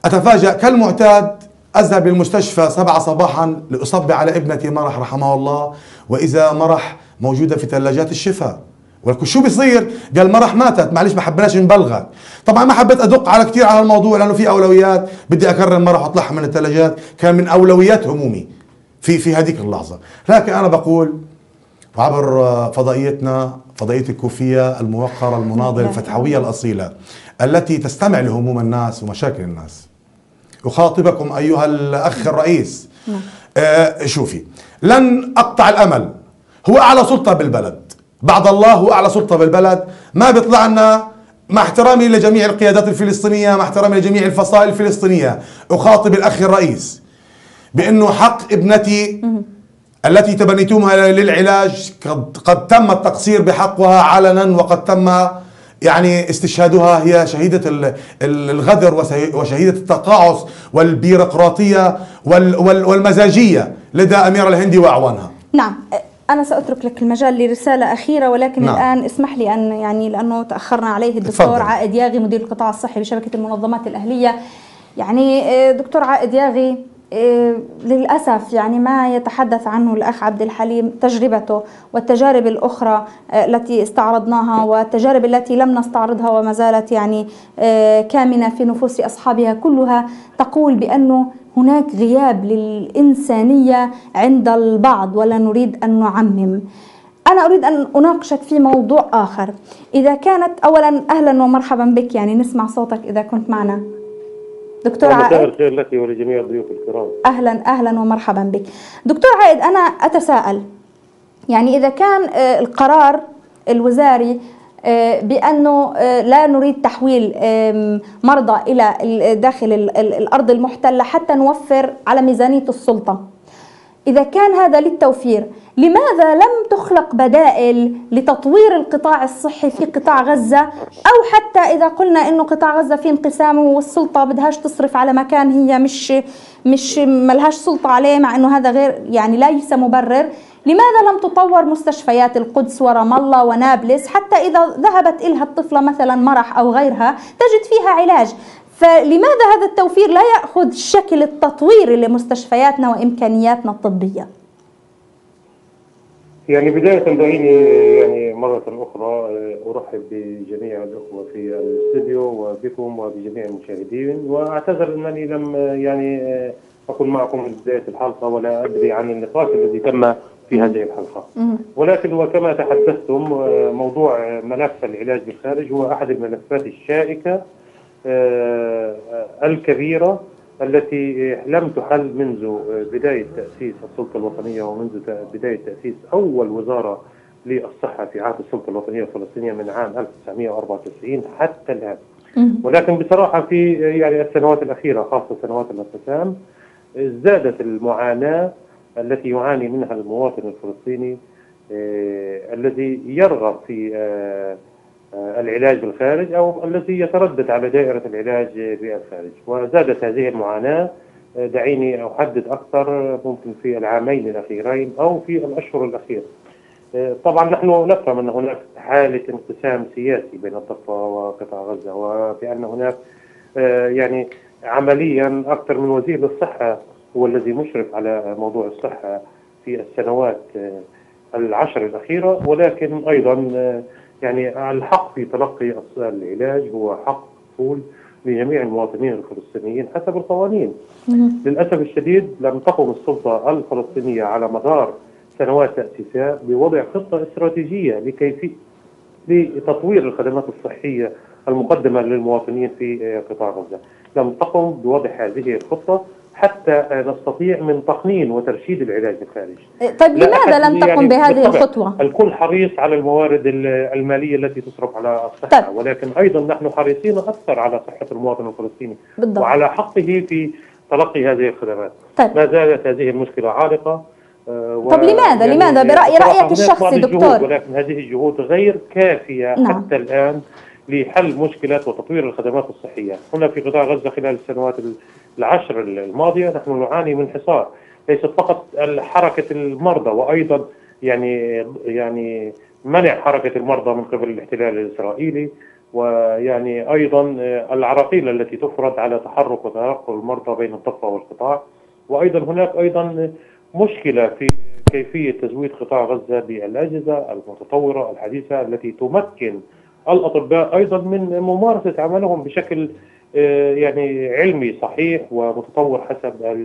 أتفاجأ كالمعتاد، أذهب للمستشفى 7 صباحا لأصب على ابنتي مرح رحمه الله، وإذا مرح موجودة في ثلاجات الشفاء. شو بيصير؟ قال مرح ماتت، معلش ما حبناش نبلغك. طبعا ما حبيت أدق على كثير على الموضوع لأنه في أولويات، بدي أكرم مرح وأطلعها من الثلاجات، كان من أولويات همومي في هذيك اللحظة. لكن أنا بقول عبر فضائيتنا، فضائية الكوفية الموقرة المناضلة الفتحوية الأصيلة التي تستمع لهموم الناس ومشاكل الناس، أخاطبكم أيها الأخ الرئيس. شوفي، لن أقطع الأمل، هو أعلى سلطة بالبلد بعد الله، هو أعلى سلطة بالبلد. ما بيطلع لنا، مع احترامي لجميع القيادات الفلسطينية، مع احترامي لجميع الفصائل الفلسطينية، أخاطب الأخ الرئيس بأنه حق ابنتي التي تبنيتمها للعلاج قد تم التقصير بحقها علنا، وقد تم يعني استشهادها. هي شهيدة الغدر وشهيدة التقاعس والبيروقراطية والمزاجية لدى أميرة الهندي وأعوانها. نعم. أنا سأترك لك المجال لرسالة أخيرة، ولكن نعم. الآن اسمح لي لأنه تأخرنا عليه الدكتور عائد ياغي مدير القطاع الصحي بشبكة المنظمات الأهلية، يعني دكتور عائد ياغي، للأسف يعني ما يتحدث عنه الأخ عبد الحليم تجربته والتجارب الأخرى التي استعرضناها والتجارب التي لم نستعرضها وما زالت يعني كامنة في نفوس أصحابها، كلها تقول بأنه هناك غياب للإنسانية عند البعض، ولا نريد أن نعمم. أنا أريد أن أناقشك في موضوع آخر. إذا كانت أولا أهلا ومرحبا بك، يعني نسمع صوتك إذا كنت معنا دكتور عائد. مساء الخير لك ولجميع الضيوف الكرام. أهلا ومرحبا بك دكتور عائد. أنا أتساءل، يعني إذا كان القرار الوزاري بأنه لا نريد تحويل مرضى إلى داخل الأرض المحتلة حتى نوفر على ميزانية السلطة، إذا كان هذا للتوفير، لماذا لم تخلق بدائل لتطوير القطاع الصحي في قطاع غزة؟ أو حتى إذا قلنا إنه قطاع غزة في انقسام والسلطة بدهاش تصرف على مكان هي مش ملهاش سلطة عليه، مع إنه هذا غير يعني ليس مبرر، لماذا لم تطور مستشفيات القدس ورام الله ونابلس حتى إذا ذهبت إلها الطفلة مثلا مرح أو غيرها تجد فيها علاج؟ فلماذا هذا التوفير لا يأخذ شكل التطوير لمستشفياتنا وإمكانياتنا الطبية؟ يعني بداية دعيني يعني مرة أخرى أرحب بجميع الأخوة في الاستوديو وبكم وبجميع المشاهدين، وأعتذر أنني لم يعني أكون معكم من بداية الحلقة ولا أدري عن النقاش الذي تم في هذه الحلقة. ولكن وكما تحدثتم، موضوع ملف العلاج بالخارج هو أحد الملفات الشائكة الكبيرة التي لم تحل منذ بداية تأسيس السلطة الوطنية ومنذ بداية تأسيس أول وزارة للصحة في عهد السلطة الوطنية الفلسطينية من عام 1994 حتى الآن. ولكن بصراحة في يعني السنوات الأخيرة خاصة سنوات الانقسام ازدادت المعاناة التي يعاني منها المواطن الفلسطيني الذي يرغب في العلاج بالخارج أو الذي يتردد على دائرة العلاج بالخارج، وزادت هذه المعاناة. دعيني أحدد أكثر ممكن في العامين الأخيرين أو في الأشهر الأخيرة. طبعا نحن نفهم أن هناك حالة انقسام سياسي بين الضفة وقطاع غزة، وبأن هناك يعني عمليا أكثر من وزير للصحة هو الذي مشرف على موضوع الصحة في السنوات العشر الأخيرة. ولكن أيضا يعني الحق في تلقي العلاج هو حق مفعول لجميع المواطنين الفلسطينيين حسب القوانين. للأسف الشديد لم تقم السلطة الفلسطينية على مدار سنوات تأسيسها بوضع خطة استراتيجية لتطوير الخدمات الصحية المقدمة للمواطنين في قطاع غزة. لم تقم بوضع هذه الخطة حتى نستطيع من تقنين وترشيد العلاج الخارجي. طيب لماذا لم تقم يعني بهذه الخطوة؟ الكل حريص على الموارد المالية التي تصرف على الصحة، طيب. ولكن أيضا نحن حريصين أكثر على صحة المواطن الفلسطيني بالضبط. وعلى حقه في تلقي هذه الخدمات. طيب. ما زالت هذه المشكلة عالقة. طب لماذا يعني لماذا برأيك الشخصي دكتور؟ ولكن هذه الجهود غير كافية حتى الآن لحل مشكلة وتطوير الخدمات الصحية. هنا في قطاع غزة خلال السنوات العشر الماضية نحن نعاني من حصار، ليست فقط حركة المرضى وأيضا يعني منع حركة المرضى من قبل الاحتلال الإسرائيلي، ويعني أيضا العراقيل التي تفرض على تحرك وتنقل المرضى بين الضفة والقطاع. وأيضا هناك أيضا مشكلة في كيفية تزويد قطاع غزة بالأجهزة المتطورة الحديثة التي تمكن الأطباء أيضا من ممارسة عملهم بشكل يعني علمي صحيح ومتطور حسب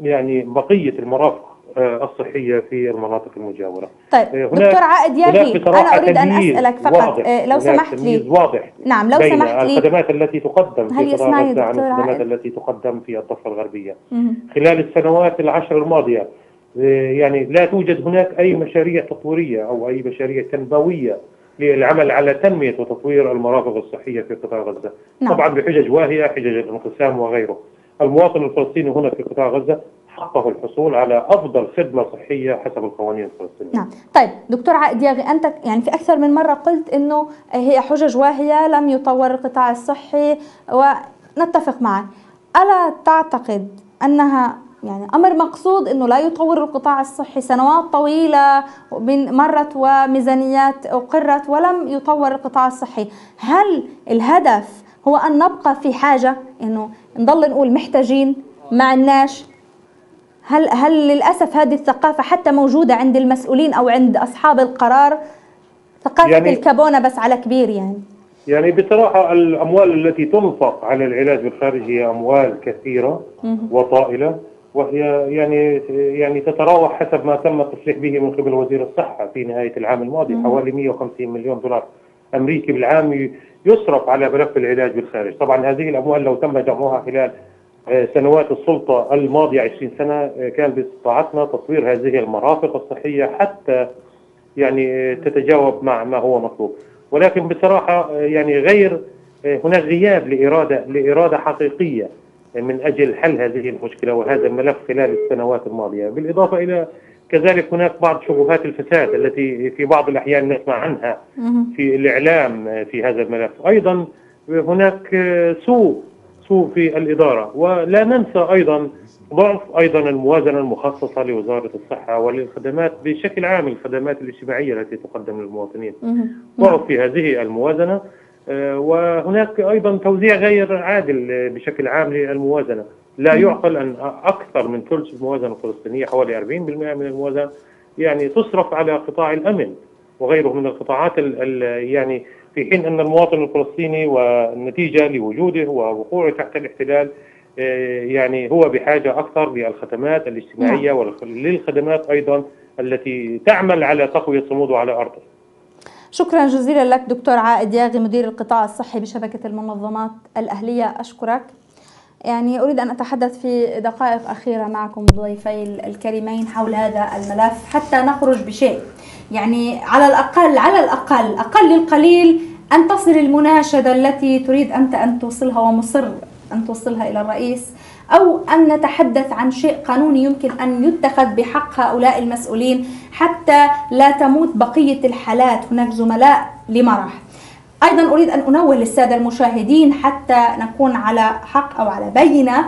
يعني بقية المرافق الصحية في المناطق المجاورة. طيب دكتور عائد ياغي، أنا أريد أن أسألك فقط لو سمحت لي. واضح نعم لو سمحت لي. الخدمات التي تقدم في قطاع غزة عن الخدمات التي تقدم في الضفة الغربية خلال السنوات العشر الماضية، يعني لا توجد هناك أي مشاريع تطويرية أو أي مشاريع تنموية للعمل على تنمية وتطوير المرافق الصحية في قطاع غزة. نعم. طبعا بحجج واهية، حجج الانقسام وغيره. المواطن الفلسطيني هنا في قطاع غزة حقه الحصول على أفضل خدمة صحية حسب القوانين الفلسطينية. نعم. طيب دكتور عائد ياغي، أنت يعني في أكثر من مرة قلت إنه هي حجج واهية، لم يطور القطاع الصحي، ونتفق معك. ألا تعتقد أنها يعني أمر مقصود أنه لا يطور القطاع الصحي؟ سنوات طويلة مرت وميزانيات أقرت ولم يطور القطاع الصحي. هل الهدف هو أن نبقى في حاجة إنه نضل نقول محتاجين ما عناش. هل للأسف هذه الثقافة حتى موجودة عند المسؤولين أو عند أصحاب القرار، ثقافة يعني الكابونة بس على كبير؟ يعني بصراحة الأموال التي تنفق على العلاج بالخارج هي أموال كثيرة وطائلة، وهي يعني تتراوح حسب ما تم التصريح به من قبل وزير الصحة في نهاية العام الماضي حوالي 150 مليون دولار أمريكي بالعام يصرف على ملف العلاج بالخارج. طبعا هذه الأموال لو تم جمعها خلال سنوات السلطة الماضية 20 سنة كان باستطاعتنا تطوير هذه المرافق الصحية حتى يعني تتجاوب مع ما هو مطلوب. ولكن بصراحة يعني هناك غياب لإرادة حقيقية من أجل حل هذه المشكلة وهذا الملف خلال السنوات الماضية. بالإضافة إلى كذلك هناك بعض شبهات الفساد التي في بعض الأحيان نسمع عنها في الإعلام في هذا الملف. أيضا هناك سوء في الإدارة، ولا ننسى أيضا ضعف أيضا الموازنة المخصصة لوزارة الصحة وللخدمات بشكل عام، الخدمات الاجتماعية التي تقدم للمواطنين، ضعف في هذه الموازنة. وهناك أيضا توزيع غير عادل بشكل عام للموازنة. لا يعقل أن أكثر من ثلث الموازنة الفلسطينية حوالي 40% من الموازنة يعني تصرف على قطاع الأمن وغيره من القطاعات يعني في حين أن المواطن الفلسطيني والنتيجة لوجوده ووقوعه تحت الاحتلال يعني هو بحاجة أكثر للخدمات الاجتماعية وللخدمات أيضا التي تعمل على تقوية صموده على أرضه. شكرا جزيلا لك دكتور عائد ياغي، مدير القطاع الصحي بشبكة المنظمات الأهلية. أشكرك. يعني أريد أن أتحدث في دقائق أخيرة معكم ضيفي الكريمين حول هذا الملف حتى نخرج بشيء. يعني على الأقل أقل القليل أن تصل المناشدة التي تريد أنت أن توصلها ومصر أن توصلها إلى الرئيس، أو أن نتحدث عن شيء قانوني يمكن أن يتخذ بحق هؤلاء المسؤولين حتى لا تموت بقية الحالات. هناك زملاء لمرح. أيضا أريد أن أنوه للسادة المشاهدين حتى نكون على حق أو على بينة.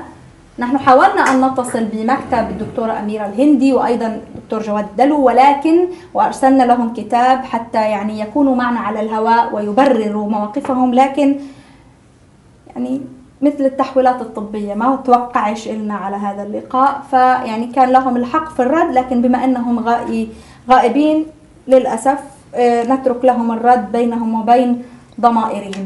نحن حاولنا أن نتصل بمكتب الدكتورة أميرة الهندي وأيضا الدكتور جواد دلو، ولكن وأرسلنا لهم كتاب حتى يعني يكونوا معنا على الهواء ويبرروا مواقفهم، لكن يعني مثل التحويلات الطبية ما توقعش إلنا على هذا اللقاء، فيعني كان لهم الحق في الرد، لكن بما أنهم غائبين للأسف نترك لهم الرد بينهم وبين ضمائرهم.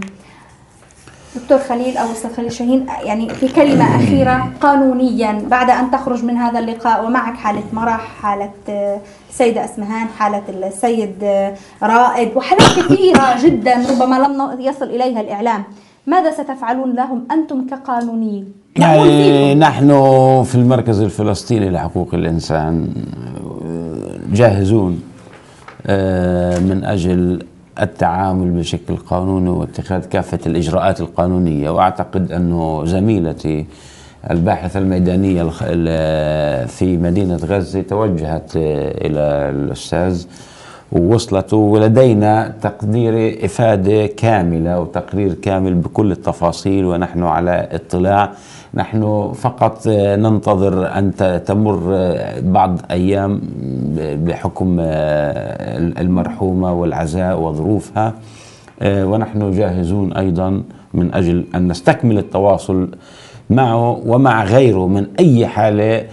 دكتور خليل أو أستاذ خليل شاهين، يعني في كلمة أخيرة قانونيا بعد أن تخرج من هذا اللقاء ومعك حالة مرح، حالة السيدة أسمهان، حالة السيد رائد وحالات كثيرة جدا ربما لم يصل إليها الإعلام، ماذا ستفعلون لهم أنتم كقانونيين؟ يعني نحن في المركز الفلسطيني لحقوق الإنسان جاهزون من أجل التعامل بشكل قانوني واتخاذ كافة الإجراءات القانونية. وأعتقد أنه زميلتي الباحثة الميدانية في مدينة غزة توجهت إلى الأستاذ ووصلت، ولدينا تقدير إفادة كاملة وتقرير كامل بكل التفاصيل ونحن على اطلاع. نحن فقط ننتظر أن تمر بعض أيام بحكم المرحومة والعزاء وظروفها، ونحن جاهزون أيضا من أجل أن نستكمل التواصل معه ومع غيره من أي حالة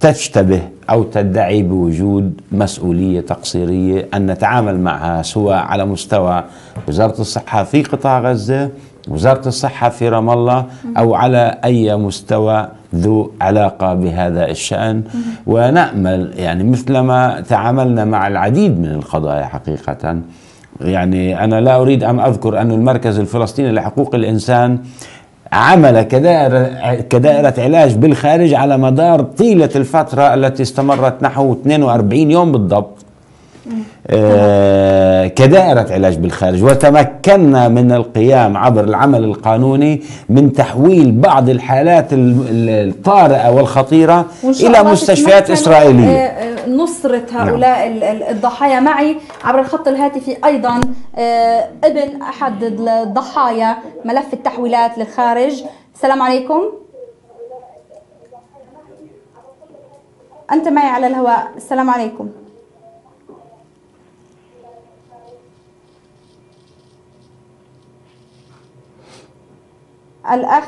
تشتبه أو تدعي بوجود مسؤولية تقصيرية، أن نتعامل معها سواء على مستوى وزارة الصحة في قطاع غزة، وزارة الصحة في رام الله، أو على أي مستوى ذو علاقة بهذا الشأن. ونأمل يعني مثلما تعاملنا مع العديد من القضايا حقيقة. يعني أنا لا أريد أن أذكر أن المركز الفلسطيني لحقوق الإنسان عمل كدائرة علاج بالخارج على مدار طيلة الفترة التي استمرت نحو 42 يوم بالضبط كدائرة علاج بالخارج، وتمكنا من القيام عبر العمل القانوني من تحويل بعض بعض الطارئة والخطيرة إلى مستشفيات إسرائيلية. نصرة هؤلاء الضحايا. معي عبر الخط الهاتفي أيضا ابن أحد الضحايا ملف التحويلات للخارج. السلام عليكم، أنت معي على الهواء. السلام عليكم. الأخ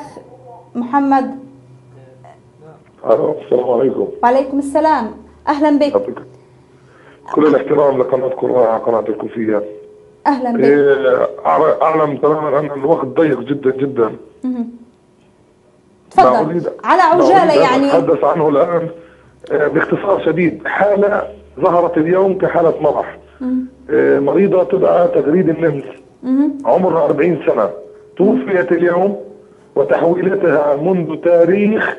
محمد. السلام عليكم. وعليكم السلام، أهلا بك. كل الاحترام لقناتكم الرائعة قناة الكوفية. أهلا بك. أعلم تماما أن الوقت ضيق جدا جدا. تفضل على عجالة يعني. أتحدث عنه الآن باختصار شديد. حالة ظهرت اليوم كحالة مرح. مريضة تدعى تغريد النمس، عمرها 40 سنة، توفيت اليوم وتحويلتها منذ تاريخ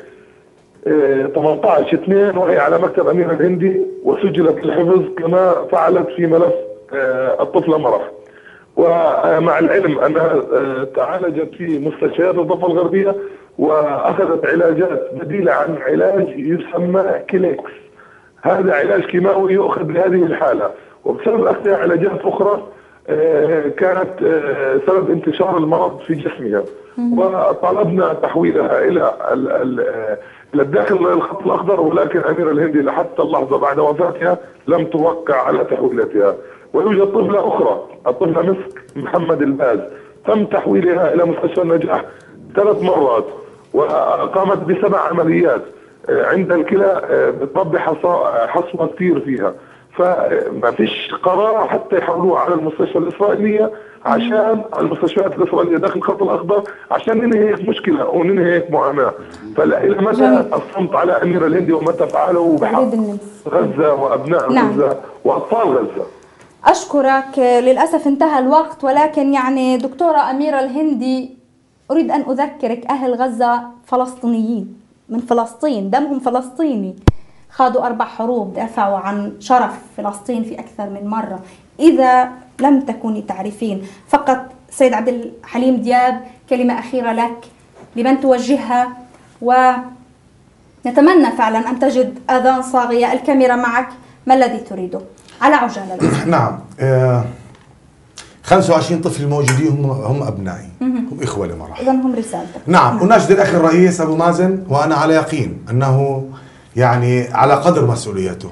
18/2 وهي على مكتب أمير الهندي، وسجلت للحفظ كما فعلت في ملف الطفلة مرح. ومع العلم أنها تعالجت في مستشفيات الضفة الغربية وأخذت علاجات بديلة عن علاج يسمى كليكس. هذا علاج كيماوي يؤخذ لهذه الحالة، وبسبب أخذها علاجات أخرى كانت سبب انتشار المرض في جسمها، وطلبنا تحويلها إلى الداخل الخط الأخضر، ولكن أمير الهندي لحتى اللحظة بعد وفاتها لم توقع على تحويلتها. ويوجد طفلة أخرى، الطفلة مسك محمد الباز، تم تحويلها إلى مستشفى النجاح 3 مرات وقامت ب7 عمليات. عند الكلى بتربي حصوة كثير فيها، فما فيش قرار حتى يحولوها على المستشفى الإسرائيلية، عشان المستشفيات الإسرائيلية داخل الخط الأخضر، عشان ننهي هيك مشكلة وننهي هيك معاناة. فإلى متى الصمت على أمير الهندي ومتى فعله بحق غزة وأبناء غزة وأطفال غزة؟ أشكرك. للأسف انتهى الوقت، ولكن يعني دكتورة أميرة الهندي أريد أن أذكرك أهل غزة فلسطينيين من فلسطين، دمهم فلسطيني، خاضوا 4 حروب، دافعوا عن شرف فلسطين في أكثر من مرة. إذا لم تكوني تعرفين، فقط سيد عبد الحليم دياب كلمة أخيرة لك لمن توجهها، ونتمنى فعلا أن تجد آذان صاغية. الكاميرا معك، ما الذي تريده؟ على عجالة. نعم، 25 طفل موجودين هم أبنائي، هم إخوة لمرح. إذن هم رسالتك. نعم، أناشد الأخ الرئيس أبو مازن، وأنا على يقين أنه يعني على قدر مسؤوليته.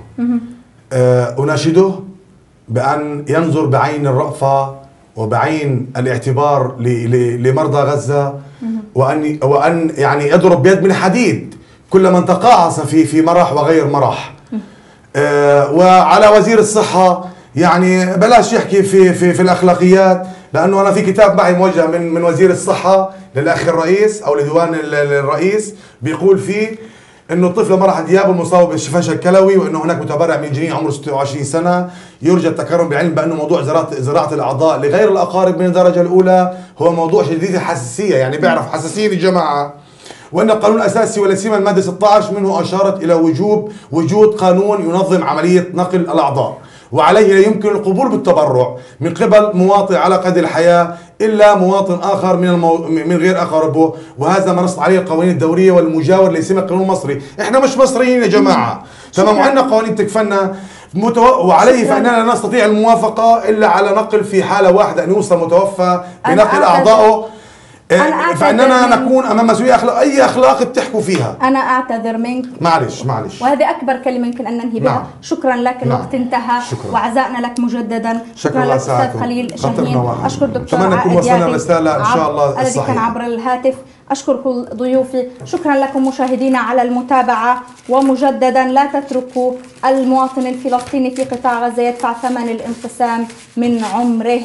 أناشده بأن ينظر بعين الرأفة وبعين الاعتبار لمرضى غزة، وأن يعني يضرب بيد من حديد كل من تقاعس في مرح وغير مرح. وعلى وزير الصحة يعني بلاش يحكي في الأخلاقيات، لأنه أنا في كتاب معي موجه من وزير الصحة للأخ الرئيس أو لديوان الرئيس، بيقول فيه انه الطفل مرح دياب المصاب بالفشل الكلوي، وانه هناك متبرع من جنين عمره 26 سنه يرجى التكرم بالعلم بانه موضوع زراعه الاعضاء لغير الاقارب من الدرجه الاولى هو موضوع شديد الحساسيه، يعني بيعرف حساسين الجماعه. وان القانون الاساسي ولا سيما الماده 16 منه اشارت الى وجود قانون ينظم عمليه نقل الاعضاء، وعليه لا يمكن القبول بالتبرع من قبل مواطن على قيد الحياة إلا مواطن آخر من غير أقاربه، وهذا ما نص عليه القوانين الدولية والمجاور ليس القانون المصري. إحنا مش مصريين يا جماعة، تمام، وعندنا قوانين تكفلنا وعليه فإننا لا نستطيع الموافقة إلا على نقل في حالة واحدة أن يوصل متوفى بنقل أعضائه، فإننا نكون أمام مسؤولية أي أخلاق بتحكوا فيها. أنا أعتذر منك، معلش وهذه أكبر كلمة يمكن أن ننهي بها. شكرا لك، الوقت انتهى، وعزائنا لك مجددا. شكرا لك أستاذ خليل شاهين. أشكر دكتور عائد إن شاء الله الذي كان عبر الهاتف. أشكر كل ضيوفي. شكرا لكم مشاهدينا على المتابعة، ومجددا لا تتركوا المواطن الفلسطيني في قطاع غزة يدفع ثمن الانقسام من عمره.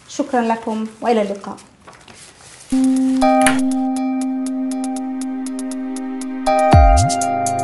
شكرا لكم وإلى اللقاء. Thank you.